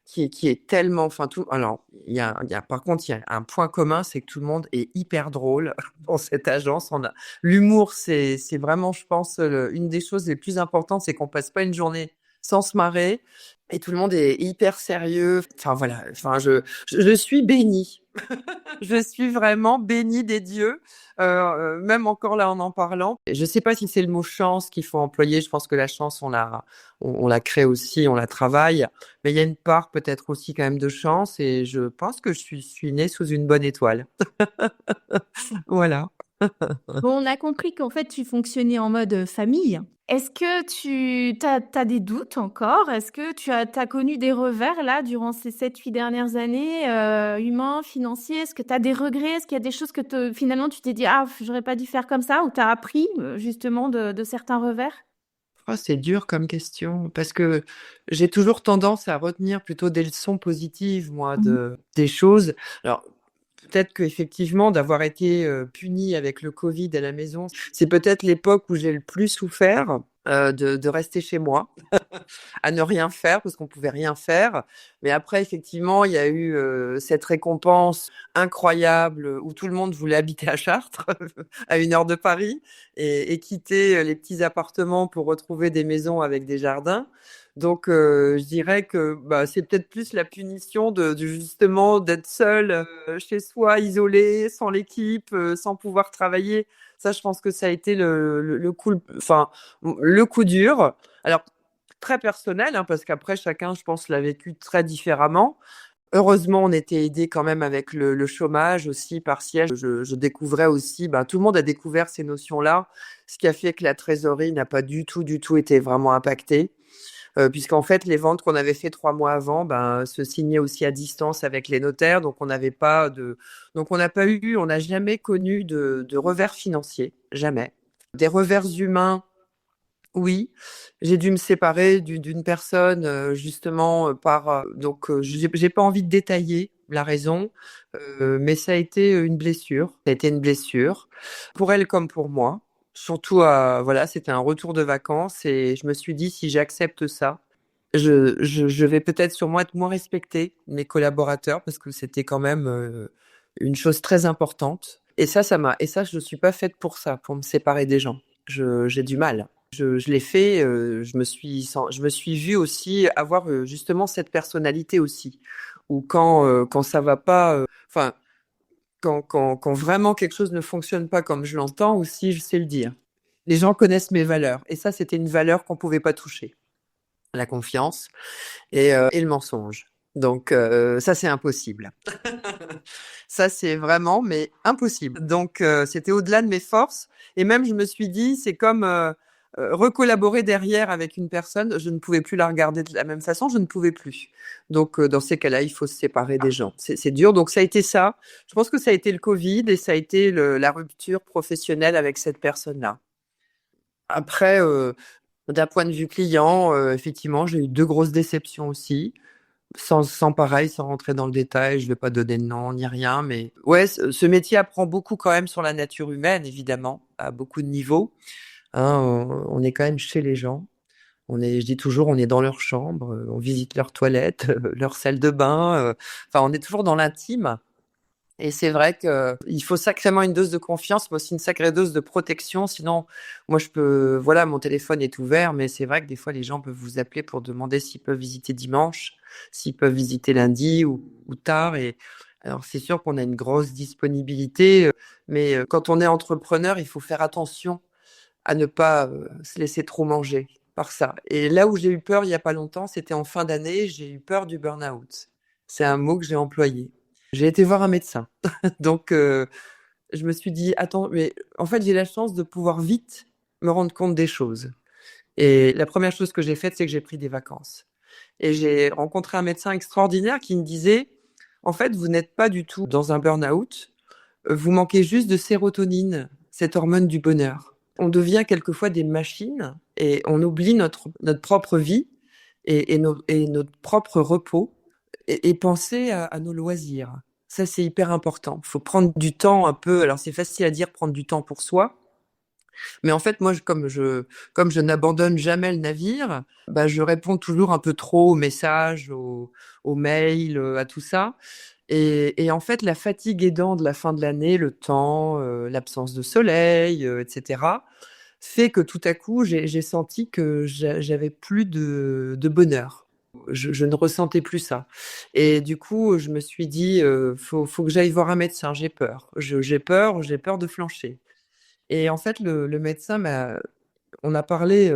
qui est tellement, enfin tout. Alors, par contre, il y a un point commun, c'est que tout le monde est hyper drôle dans cette agence. L'humour, c'est vraiment, je pense, une des choses les plus importantes, c'est qu'on passe pas une journée sans se marrer. Et tout le monde est hyper sérieux. Enfin voilà. Enfin, je suis bénie. Je suis vraiment bénie des dieux. Même encore là en parlant. Et je sais pas si c'est le mot chance qu'il faut employer. Je pense que la chance, on la crée aussi, on la travaille. Mais il y a une part peut-être aussi quand même de chance. Et je pense que je suis née sous une bonne étoile. Voilà. Bon, on a compris qu'en fait, tu fonctionnais en mode famille. Est-ce que tu as des doutes encore? Est-ce que tu as connu des revers là durant ces 7-8 dernières années, humains, financiers? Est-ce que tu as des regrets? Est-ce qu'il y a des choses que finalement tu t'es dit ah j'aurais pas dû faire comme ça, ou tu as appris justement de certains revers? Oh, c'est dur comme question parce que j'ai toujours tendance à retenir plutôt des leçons positives, moi, des choses. Alors, peut-être qu'effectivement, d'avoir été punie avec le Covid à la maison, c'est peut-être l'époque où j'ai le plus souffert de rester chez moi, à ne rien faire parce qu'on pouvait rien faire. Mais après, effectivement, il y a eu cette récompense incroyable où tout le monde voulait habiter à Chartres, à 1 heure de Paris, et quitter les petits appartements pour retrouver des maisons avec des jardins. Donc, je dirais que c'est peut-être plus la punition justement d'être seul chez soi, isolé, sans l'équipe, sans pouvoir travailler. Ça, je pense que ça a été le coup dur. Alors, très personnel, hein, parce qu'après, chacun, je pense, l'a vécu très différemment. Heureusement, on était aidés quand même avec le chômage aussi partiel. Je découvrais aussi, tout le monde a découvert ces notions-là, ce qui a fait que la trésorerie n'a pas du tout été vraiment impactée. Puisqu'en fait, les ventes qu'on avait fait 3 mois avant, se signaient aussi à distance avec les notaires, donc on n'a jamais connu de revers financier, jamais. Des revers humains, oui, j'ai dû me séparer d'une personne justement j'ai pas envie de détailler la raison, mais ça a été une blessure. Ça a été une blessure pour elle comme pour moi. Surtout, voilà, c'était un retour de vacances et je me suis dit si j'accepte ça, je vais peut-être sûrement être moins respectée de mes collaborateurs parce que c'était quand même une chose très importante. Et ça, je suis pas faite pour ça, pour me séparer des gens. J'ai du mal. Je l'ai fait, je me suis vue aussi avoir justement cette personnalité aussi, où quand ça va pas, enfin quand vraiment quelque chose ne fonctionne pas comme je l'entends aussi, je sais le dire. Les gens connaissent mes valeurs et ça c'était une valeur qu'on pouvait pas toucher, la confiance et le mensonge. Donc ça c'est impossible. Ça c'est vraiment mais impossible. Donc c'était au-delà de mes forces et même je me suis dit c'est comme recollaborer derrière avec une personne, je ne pouvais plus la regarder de la même façon, je ne pouvais plus. Donc, dans ces cas-là, il faut se séparer des gens. C'est dur. Donc, ça a été ça. Je pense que ça a été le Covid et ça a été la rupture professionnelle avec cette personne-là. Après, d'un point de vue client, effectivement, j'ai eu 2 grosses déceptions aussi. Sans pareil, sans rentrer dans le détail, je vais pas donner de nom ni rien, mais ouais, ce métier apprend beaucoup quand même sur la nature humaine, évidemment, à beaucoup de niveaux. Hein, on est quand même chez les gens. Je dis toujours, on est dans leur chambre, on visite leurs toilettes, leur salle de bain. Enfin, on est toujours dans l'intime. Et c'est vrai qu'il faut sacrément une dose de confiance, mais aussi une sacrée dose de protection. Sinon, moi, voilà, mon téléphone est ouvert, mais c'est vrai que des fois, les gens peuvent vous appeler pour demander s'ils peuvent visiter dimanche, s'ils peuvent visiter lundi ou tard. Et alors, c'est sûr qu'on a une grosse disponibilité, mais quand on est entrepreneur, il faut faire attention à ne pas se laisser trop manger par ça. Et là où j'ai eu peur il y a pas longtemps, c'était en fin d'année, j'ai eu peur du burn-out. C'est un mot que j'ai employé. J'ai été voir un médecin. Donc, je me suis dit, attends, mais en fait, j'ai la chance de pouvoir vite me rendre compte des choses. Et la première chose que j'ai faite, c'est que j'ai pris des vacances. Et j'ai rencontré un médecin extraordinaire qui me disait, en fait, vous n'êtes pas du tout dans un burn-out, vous manquez juste de sérotonine, cette hormone du bonheur. On devient quelquefois des machines et on oublie notre propre vie et notre propre repos et penser à nos loisirs. Ça, c'est hyper important. Il faut prendre du temps un peu. Alors, c'est facile à dire prendre du temps pour soi. Mais en fait, moi, comme je n'abandonne jamais le navire, bah, je réponds toujours un peu trop aux messages, aux mails, à tout ça. Et en fait, la fatigue aidant de la fin de l'année, le temps, l'absence de soleil, etc., fait que tout à coup, j'ai senti que j'avais plus de bonheur. Je ne ressentais plus ça. Et du coup, je me suis dit, faut que j'aille voir un médecin, j'ai peur. J'ai peur de flancher. Et en fait, le médecin on a parlé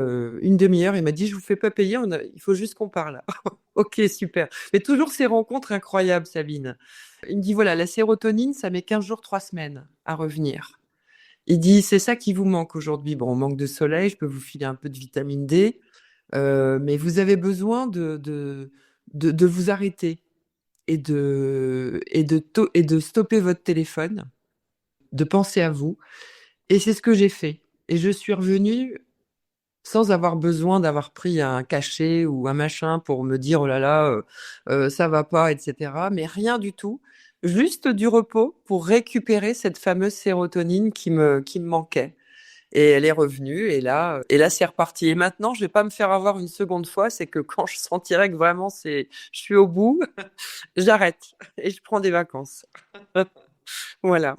une demi-heure, il m'a dit, je vous fais pas payer, il faut juste qu'on parle. Ok, super. Mais toujours ces rencontres incroyables, Sabine. Il me dit, voilà, la sérotonine, ça met 15 jours, 3 semaines à revenir. Il dit, c'est ça qui vous manque aujourd'hui. Bon, on manque de soleil, je peux vous filer un peu de vitamine D, mais vous avez besoin de vous arrêter et de stopper votre téléphone, de penser à vous. Et c'est ce que j'ai fait. Et je suis revenue sans avoir besoin d'avoir pris un cachet ou un machin pour me dire, oh là là, ça va pas, etc. Mais rien du tout. Juste du repos pour récupérer cette fameuse sérotonine qui me manquait. Et elle est revenue, et là, c'est reparti. Et maintenant, je vais pas me faire avoir une seconde fois, c'est que quand je sentirai que vraiment je suis au bout, j'arrête et je prends des vacances. Voilà.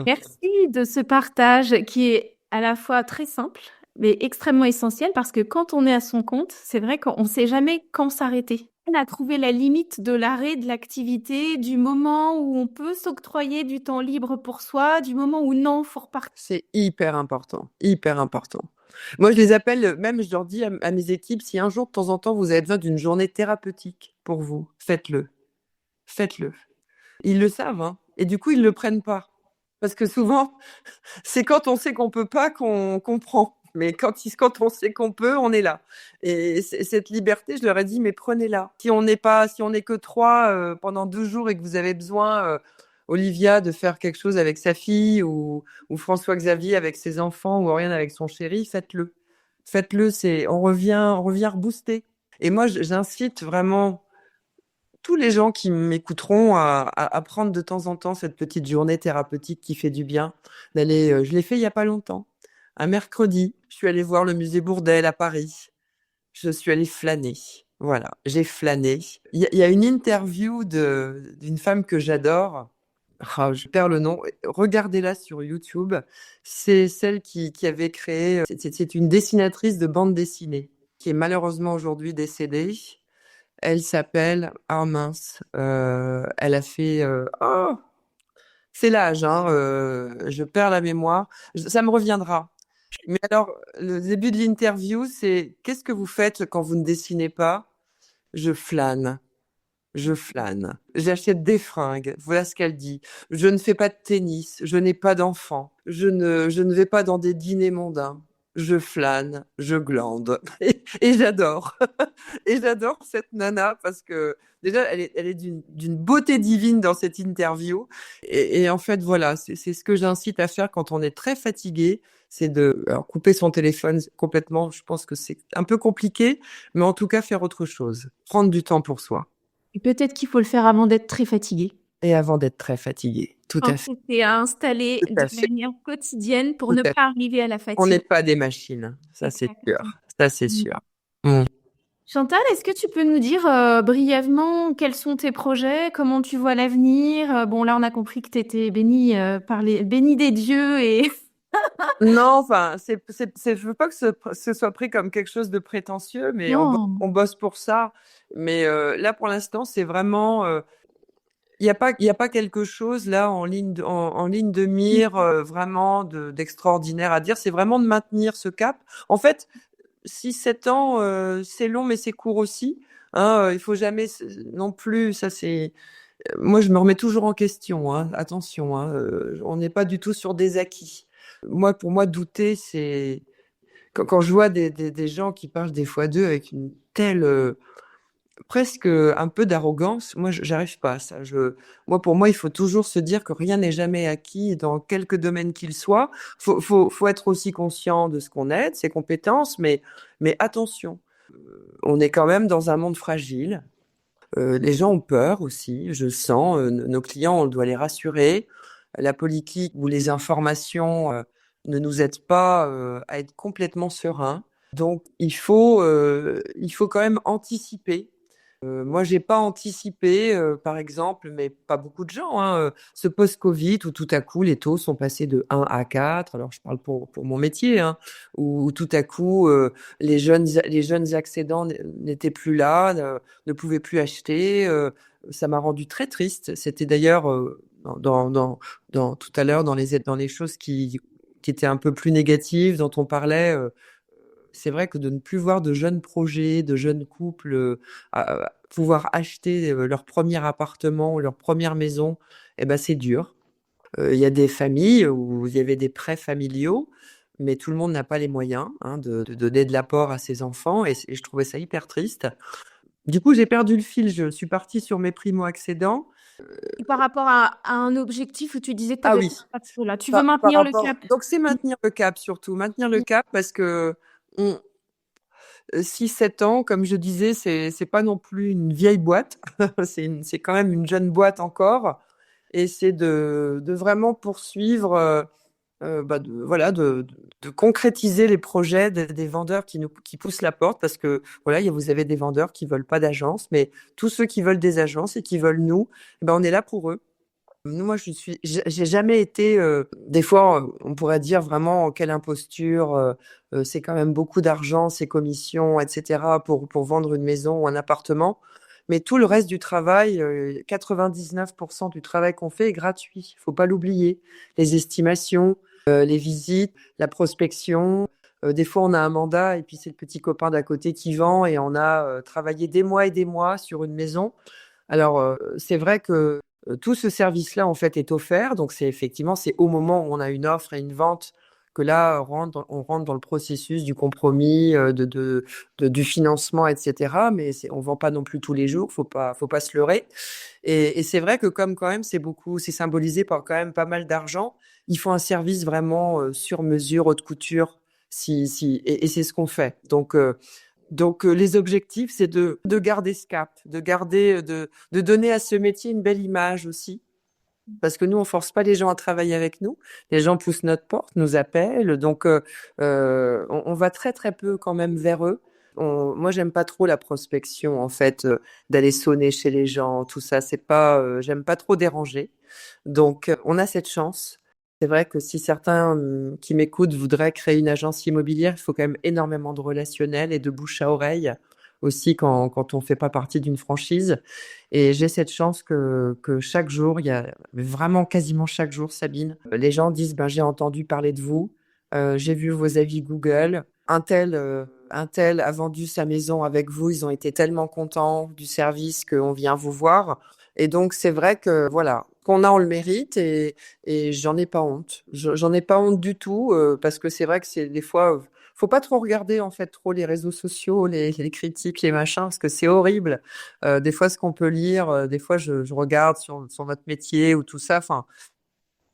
Merci de ce partage qui est à la fois très simple, mais extrêmement essentiel parce que quand on est à son compte, c'est vrai qu'on ne sait jamais quand s'arrêter. On a trouvé la limite de l'arrêt de l'activité, du moment où on peut s'octroyer du temps libre pour soi, du moment où non, faut repartir. C'est hyper important, hyper important. Moi, je les appelle, même je leur dis à mes équipes, si un jour, de temps en temps, vous avez besoin d'une journée thérapeutique pour vous, faites-le. Faites-le. Ils le savent, hein. Et du coup, ils le prennent pas. Parce que souvent, c'est quand on sait qu'on peut pas qu'on prend. Mais quand on sait qu'on peut, on est là. Et cette liberté, je leur ai dit, mais prenez-la. Si on n'est que 3 pendant 2 jours et que vous avez besoin, Olivia, de faire quelque chose avec sa fille ou François-Xavier avec ses enfants ou Oriane avec son chéri, faites-le. Faites-le, on revient rebooster. Et moi, j'incite vraiment tous les gens qui m'écouteront à prendre de temps en temps cette petite journée thérapeutique qui fait du bien. Je l'ai fait il y a pas longtemps. Un mercredi, je suis allée voir le musée Bourdelle à Paris. Je suis allée flâner. Voilà, j'ai flâné. Il y a une interview d'une femme que j'adore. Ah, je perds le nom. Regardez-la sur YouTube. C'est celle qui avait créé. C'est une dessinatrice de bande dessinée qui est malheureusement aujourd'hui décédée. Elle s'appelle, ah mince, elle a fait, oh, c'est l'âge, hein, je perds la mémoire, ça me reviendra. Mais alors, le début de l'interview, c'est, qu'est-ce que vous faites quand vous ne dessinez pas? Je flâne. J'achète des fringues. Voilà ce qu'elle dit. Je ne fais pas de tennis. Je n'ai pas d'enfants. Je ne vais pas dans des dîners mondains. Je flâne, je glande. Et j'adore. Et j'adore cette nana parce que déjà, elle est d'une beauté divine dans cette interview. Et en fait, voilà, c'est ce que j'incite à faire quand on est très fatigué. C'est alors, couper son téléphone complètement. Je pense que c'est un peu compliqué, mais en tout cas, faire autre chose. Prendre du temps pour soi. Et peut-être qu'il faut le faire avant d'être très fatigué. Et avant d'être très fatigué, tout à fait. C'est à installer Tout à de fait. manière quotidienne pour Tout ne à pas arriver à la fatigue. On n'est pas des machines, ça c'est sûr. Ça c'est sûr. Mm. Chantal, est-ce que tu peux nous dire brièvement quels sont tes projets, comment tu vois l'avenir? Bon, là, on a compris que tu étais bénie des dieux et Non, enfin, je veux pas que ce soit pris comme quelque chose de prétentieux, mais non. on bosse pour ça. Mais là, pour l'instant, c'est vraiment, il y a pas quelque chose là en ligne de mire vraiment d'extraordinaire à dire. C'est vraiment de maintenir ce cap. En fait, 6 7 ans, c'est long, mais c'est court aussi. Hein, il faut jamais non plus. Ça, c'est moi, je me remets toujours en question. Hein, attention, hein, on n'est pas du tout sur des acquis. Moi, pour moi, douter, c'est quand je vois des gens qui parlent des fois d'eux avec une telle presque un peu d'arrogance, moi, j'arrive pas à ça. Pour moi, il faut toujours se dire que rien n'est jamais acquis dans quelque domaine qu'il soit. Faut être aussi conscient de ce qu'on est, de ses compétences, mais attention, on est quand même dans un monde fragile. Les gens ont peur aussi, je le sens. Nos clients, on doit les rassurer. La politique ou les informations ne nous aident pas à être complètement sereins. Donc, il faut quand même anticiper. Moi, j'ai pas anticipé, par exemple, mais pas beaucoup de gens, hein, ce post-Covid où tout à coup les taux sont passés de 1 à 4. Alors, je parle pour mon métier, hein, où tout à coup les jeunes accédants n'étaient plus là, ne pouvaient plus acheter. Ça m'a rendu très triste. C'était d'ailleurs tout à l'heure dans les choses qui étaient un peu plus négatives dont on parlait. C'est vrai que de ne plus voir de jeunes projets, de jeunes couples pouvoir acheter leur premier appartement ou leur première maison, eh ben c'est dur. Il y a des familles où il y avait des prêts familiaux, mais tout le monde n'a pas les moyens hein, de donner de l'apport à ses enfants et je trouvais ça hyper triste. Du coup, j'ai perdu le fil. Je suis partie sur mes primo-accédants. Et par rapport à un objectif où tu disais que tu Ah avais oui, pas de cela, tu veux par maintenir le rapport. cap. Donc c'est maintenir le cap surtout, maintenir le cap parce que on, 6 7 ans, comme je disais, c'est pas non plus une vieille boîte. C'est quand même une jeune boîte encore. Et c'est de vraiment poursuivre, voilà, de concrétiser les projets des vendeurs qui poussent la porte parce que voilà, vous avez des vendeurs qui veulent pas d'agence, mais tous ceux qui veulent des agences et qui veulent nous, eh ben, on est là pour eux. Moi, j'ai jamais été. Des fois, on pourrait dire vraiment quelle imposture. C'est quand même beaucoup d'argent, ces commissions, etc. pour vendre une maison ou un appartement. Mais tout le reste du travail, 99% du travail qu'on fait est gratuit. Il faut pas l'oublier. Les estimations, les visites, la prospection. Des fois, on a un mandat et puis c'est le petit copain d'à côté qui vend et on a travaillé des mois et des mois sur une maison. Alors, c'est vrai que tout ce service-là, en fait, est offert. Donc, c'est au moment où on a une offre et une vente que là, on rentre dans le processus du compromis, du financement, etc. Mais on vend pas non plus tous les jours. Faut pas se leurrer. Et c'est vrai que comme quand même, c'est symbolisé par quand même pas mal d'argent. Il faut un service vraiment sur mesure, haute couture. Et c'est ce qu'on fait. Donc, les objectifs, c'est de garder ce cap, de donner à ce métier une belle image aussi. Parce que nous, on force pas les gens à travailler avec nous. Les gens poussent notre porte, nous appellent. Donc, on va très, très peu quand même vers eux. Moi, j'aime pas trop la prospection, en fait, d'aller sonner chez les gens, tout ça. C'est pas, j'aime pas trop déranger. Donc, on a cette chance. C'est vrai que si certains qui m'écoutent voudraient créer une agence immobilière, il faut quand même énormément de relationnel et de bouche à oreille aussi quand on fait pas partie d'une franchise. Et j'ai cette chance que chaque jour, il y a vraiment quasiment chaque jour, Sabine, les gens disent, ben, j'ai entendu parler de vous, j'ai vu vos avis Google, un tel a vendu sa maison avec vous, ils ont été tellement contents du service qu'on vient vous voir. Et donc, c'est vrai que, voilà, qu'on a, on le mérite et j'en ai pas honte. J'en ai pas honte du tout parce que c'est vrai que c'est des fois, faut pas trop regarder en fait trop les réseaux sociaux, les critiques, les machins, parce que c'est horrible. Des fois, ce qu'on peut lire, des fois, je regarde sur notre métier ou tout ça. Enfin,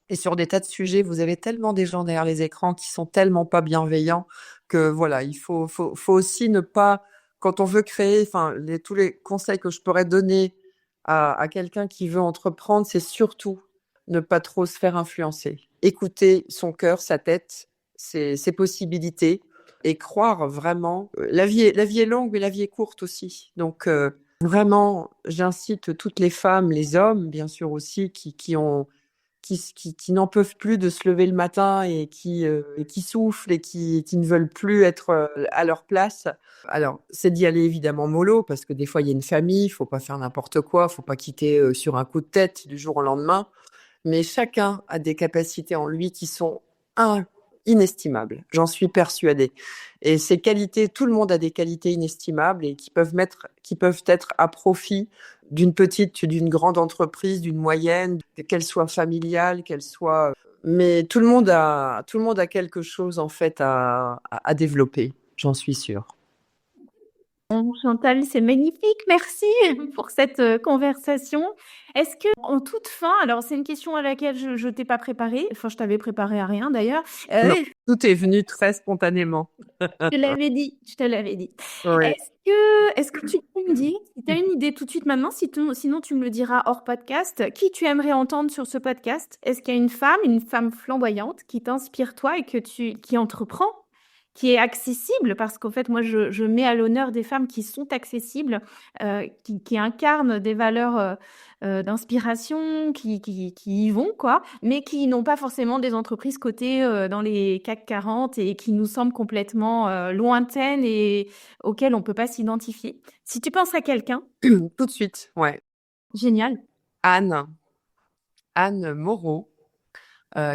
et sur des tas de sujets, vous avez tellement des gens derrière les écrans qui sont tellement pas bienveillants que voilà, il faut aussi ne pas, quand on veut créer, enfin, tous les conseils que je pourrais donner à quelqu'un qui veut entreprendre, c'est surtout ne pas trop se faire influencer. Écouter son cœur, sa tête, ses possibilités. et croire vraiment. La vie est longue, mais la vie est courte aussi. Donc vraiment, j'incite toutes les femmes, les hommes, bien sûr aussi, qui n'en peuvent plus de se lever le matin et qui soufflent et qui ne veulent plus être à leur place. Alors, c'est d'y aller évidemment mollo, parce que des fois, il y a une famille, il faut pas faire n'importe quoi, il faut pas quitter sur un coup de tête du jour au lendemain. Mais chacun a des capacités en lui qui sont inestimables, j'en suis persuadée. Et ces qualités, tout le monde a des qualités inestimables et qui peuvent être à profit d'une petite, d'une grande entreprise, d'une moyenne, qu'elle soit familiale, qu'elle soit... Mais tout le monde a quelque chose en fait à développer, j'en suis sûre. Chantal, c'est magnifique, merci pour cette conversation. Est-ce que, en toute fin, alors c'est une question à laquelle je t'ai pas préparée, enfin je t'avais préparé à rien d'ailleurs. Non, tout est venu très spontanément. Je te l'avais dit. Ouais. Est-ce que tu peux me dire, si tu as une idée tout de suite maintenant, sinon tu me le diras hors podcast, qui tu aimerais entendre sur ce podcast? Est-ce qu'il y a une femme flamboyante qui t'inspire toi et qui entreprend, qui est accessible? Parce qu'en fait, moi, je mets à l'honneur des femmes qui sont accessibles, qui incarnent des valeurs d'inspiration, qui y vont, quoi, mais qui n'ont pas forcément des entreprises cotées dans les CAC 40 et qui nous semblent complètement lointaines et auxquelles on ne peut pas s'identifier. Si tu penses à quelqu'un, Tout de suite, ouais. génial. Anne Moreau,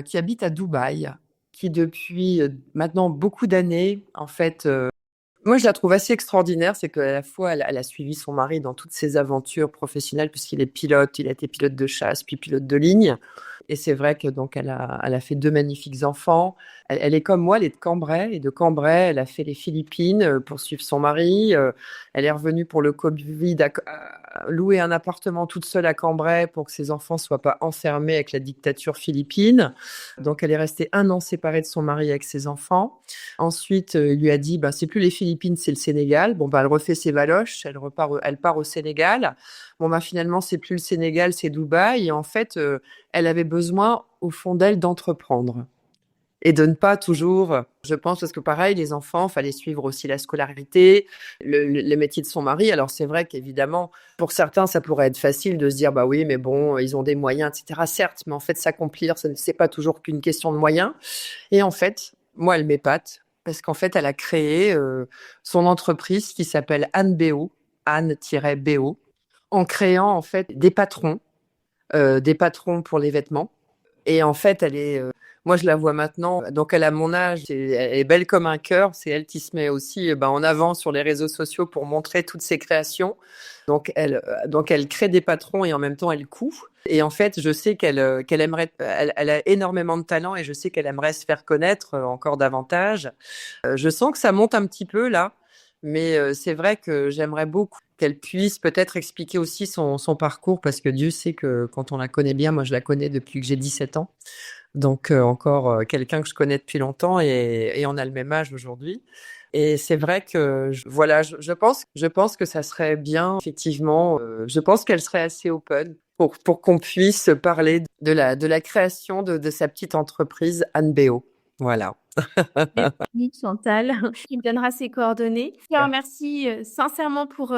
qui habite à Dubaï, qui depuis maintenant beaucoup d'années, en fait, moi je la trouve assez extraordinaire, c'est qu'à la fois elle a suivi son mari dans toutes ses aventures professionnelles, puisqu'il est pilote, il a été pilote de chasse, puis pilote de ligne. Et c'est vrai que donc elle a fait 2 magnifiques enfants. Elle est comme moi, elle est de Cambrai, et de Cambrai, elle a fait les Philippines pour suivre son mari. Elle est revenue pour le Covid, louer un appartement toute seule à Cambrai pour que ses enfants soient pas enfermés avec la dictature philippine. Donc elle est restée 1 an séparée de son mari avec ses enfants. Ensuite, il lui a dit, c'est plus les Philippines, c'est le Sénégal. Bon, elle refait ses valoches, elle part au Sénégal. Bon, finalement, c'est plus le Sénégal, c'est Dubaï. Et en fait, elle avait besoin, au fond d'elle, d'entreprendre. Et de ne pas toujours, je pense, parce que pareil, les enfants, fallait suivre aussi la scolarité, le métier de son mari. Alors c'est vrai qu'évidemment, pour certains, ça pourrait être facile de se dire, oui, mais bon, ils ont des moyens, etc. Certes, mais en fait, s'accomplir, c'est pas toujours qu'une question de moyens. Et en fait, moi, elle m'épate, parce qu'en fait, elle a créé son entreprise qui s'appelle Anne-BO, Anne-BO, en créant en fait des patrons pour les vêtements. Et en fait, moi, je la vois maintenant. Donc, elle a mon âge. Elle est belle comme un cœur. C'est elle qui se met aussi en avant sur les réseaux sociaux pour montrer toutes ses créations. Donc, elle crée des patrons et en même temps, elle coud. Et en fait, je sais qu'elle aimerait. Elle a énormément de talent et je sais qu'elle aimerait se faire connaître encore davantage. Je sens que ça monte un petit peu là, mais c'est vrai que j'aimerais beaucoup qu'elle puisse peut-être expliquer aussi son parcours, parce que Dieu sait que quand on la connaît bien, moi je la connais depuis que j'ai 17 ans, donc encore quelqu'un que je connais depuis longtemps et on a le même âge aujourd'hui. Et c'est vrai que je pense que ça serait bien, effectivement, je pense qu'elle serait assez open pour qu'on puisse parler de la création de sa petite entreprise Anne-BO. Voilà. Merci Chantal, qui me donnera ses coordonnées. Je te remercie sincèrement pour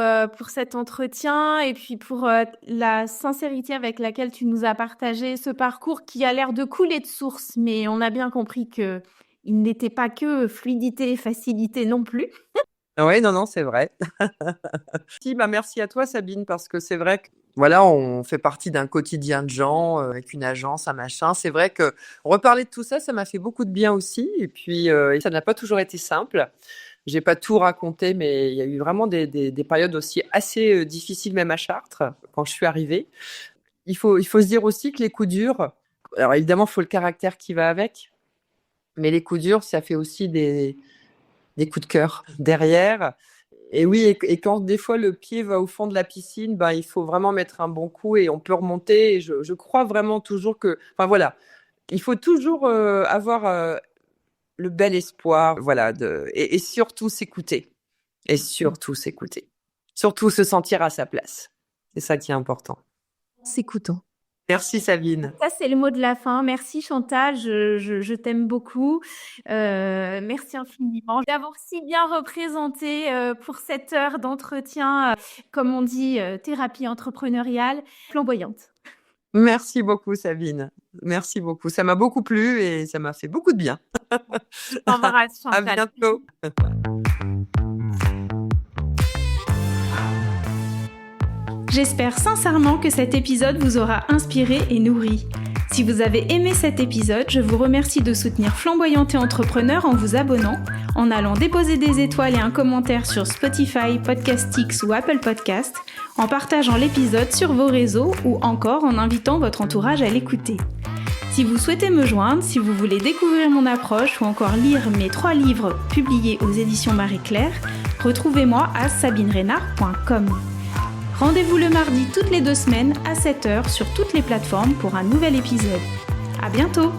cet entretien et puis pour la sincérité avec laquelle tu nous as partagé ce parcours qui a l'air de couler de source, mais on a bien compris que il n'était pas que fluidité et facilité non plus. Oui, non, c'est vrai. Merci à toi, Sabine, parce que c'est vrai que voilà, on fait partie d'un quotidien de gens avec une agence, un machin. C'est vrai que reparler de tout ça, ça m'a fait beaucoup de bien aussi. Et puis, ça n'a pas toujours été simple. J'ai pas tout raconté, mais il y a eu vraiment des périodes aussi assez difficiles, même à Chartres, quand je suis arrivée. Il faut se dire aussi que les coups durs, alors évidemment, il faut le caractère qui va avec, mais les coups durs, ça fait aussi des coups de cœur derrière. Et oui, et quand des fois le pied va au fond de la piscine, il faut vraiment mettre un bon coup et on peut remonter. Et je crois vraiment toujours que, voilà, il faut toujours avoir le bel espoir, voilà, et surtout s'écouter. Et surtout s'écouter. Surtout se sentir à sa place. C'est ça qui est important. S'écoutons. Merci Sabine. Ça, c'est le mot de la fin. Merci Chantal, je t'aime beaucoup. Merci infiniment d'avoir si bien représenté pour cette heure d'entretien, comme on dit, thérapie entrepreneuriale flamboyante. Merci beaucoup Sabine. Merci beaucoup. Ça m'a beaucoup plu et ça m'a fait beaucoup de bien. Je t'embrasse À Chantal. bientôt. J'espère sincèrement que cet épisode vous aura inspiré et nourri. Si vous avez aimé cet épisode, je vous remercie de soutenir Flamboyante et Entrepreneur en vous abonnant, en allant déposer des étoiles et un commentaire sur Spotify, Podcastix ou Apple Podcast, en partageant l'épisode sur vos réseaux ou encore en invitant votre entourage à l'écouter. Si vous souhaitez me joindre, si vous voulez découvrir mon approche ou encore lire mes 3 livres publiés aux éditions Marie-Claire, retrouvez-moi à sabinerenard.com. Rendez-vous le mardi toutes les 2 semaines à 7h sur toutes les plateformes pour un nouvel épisode. À bientôt!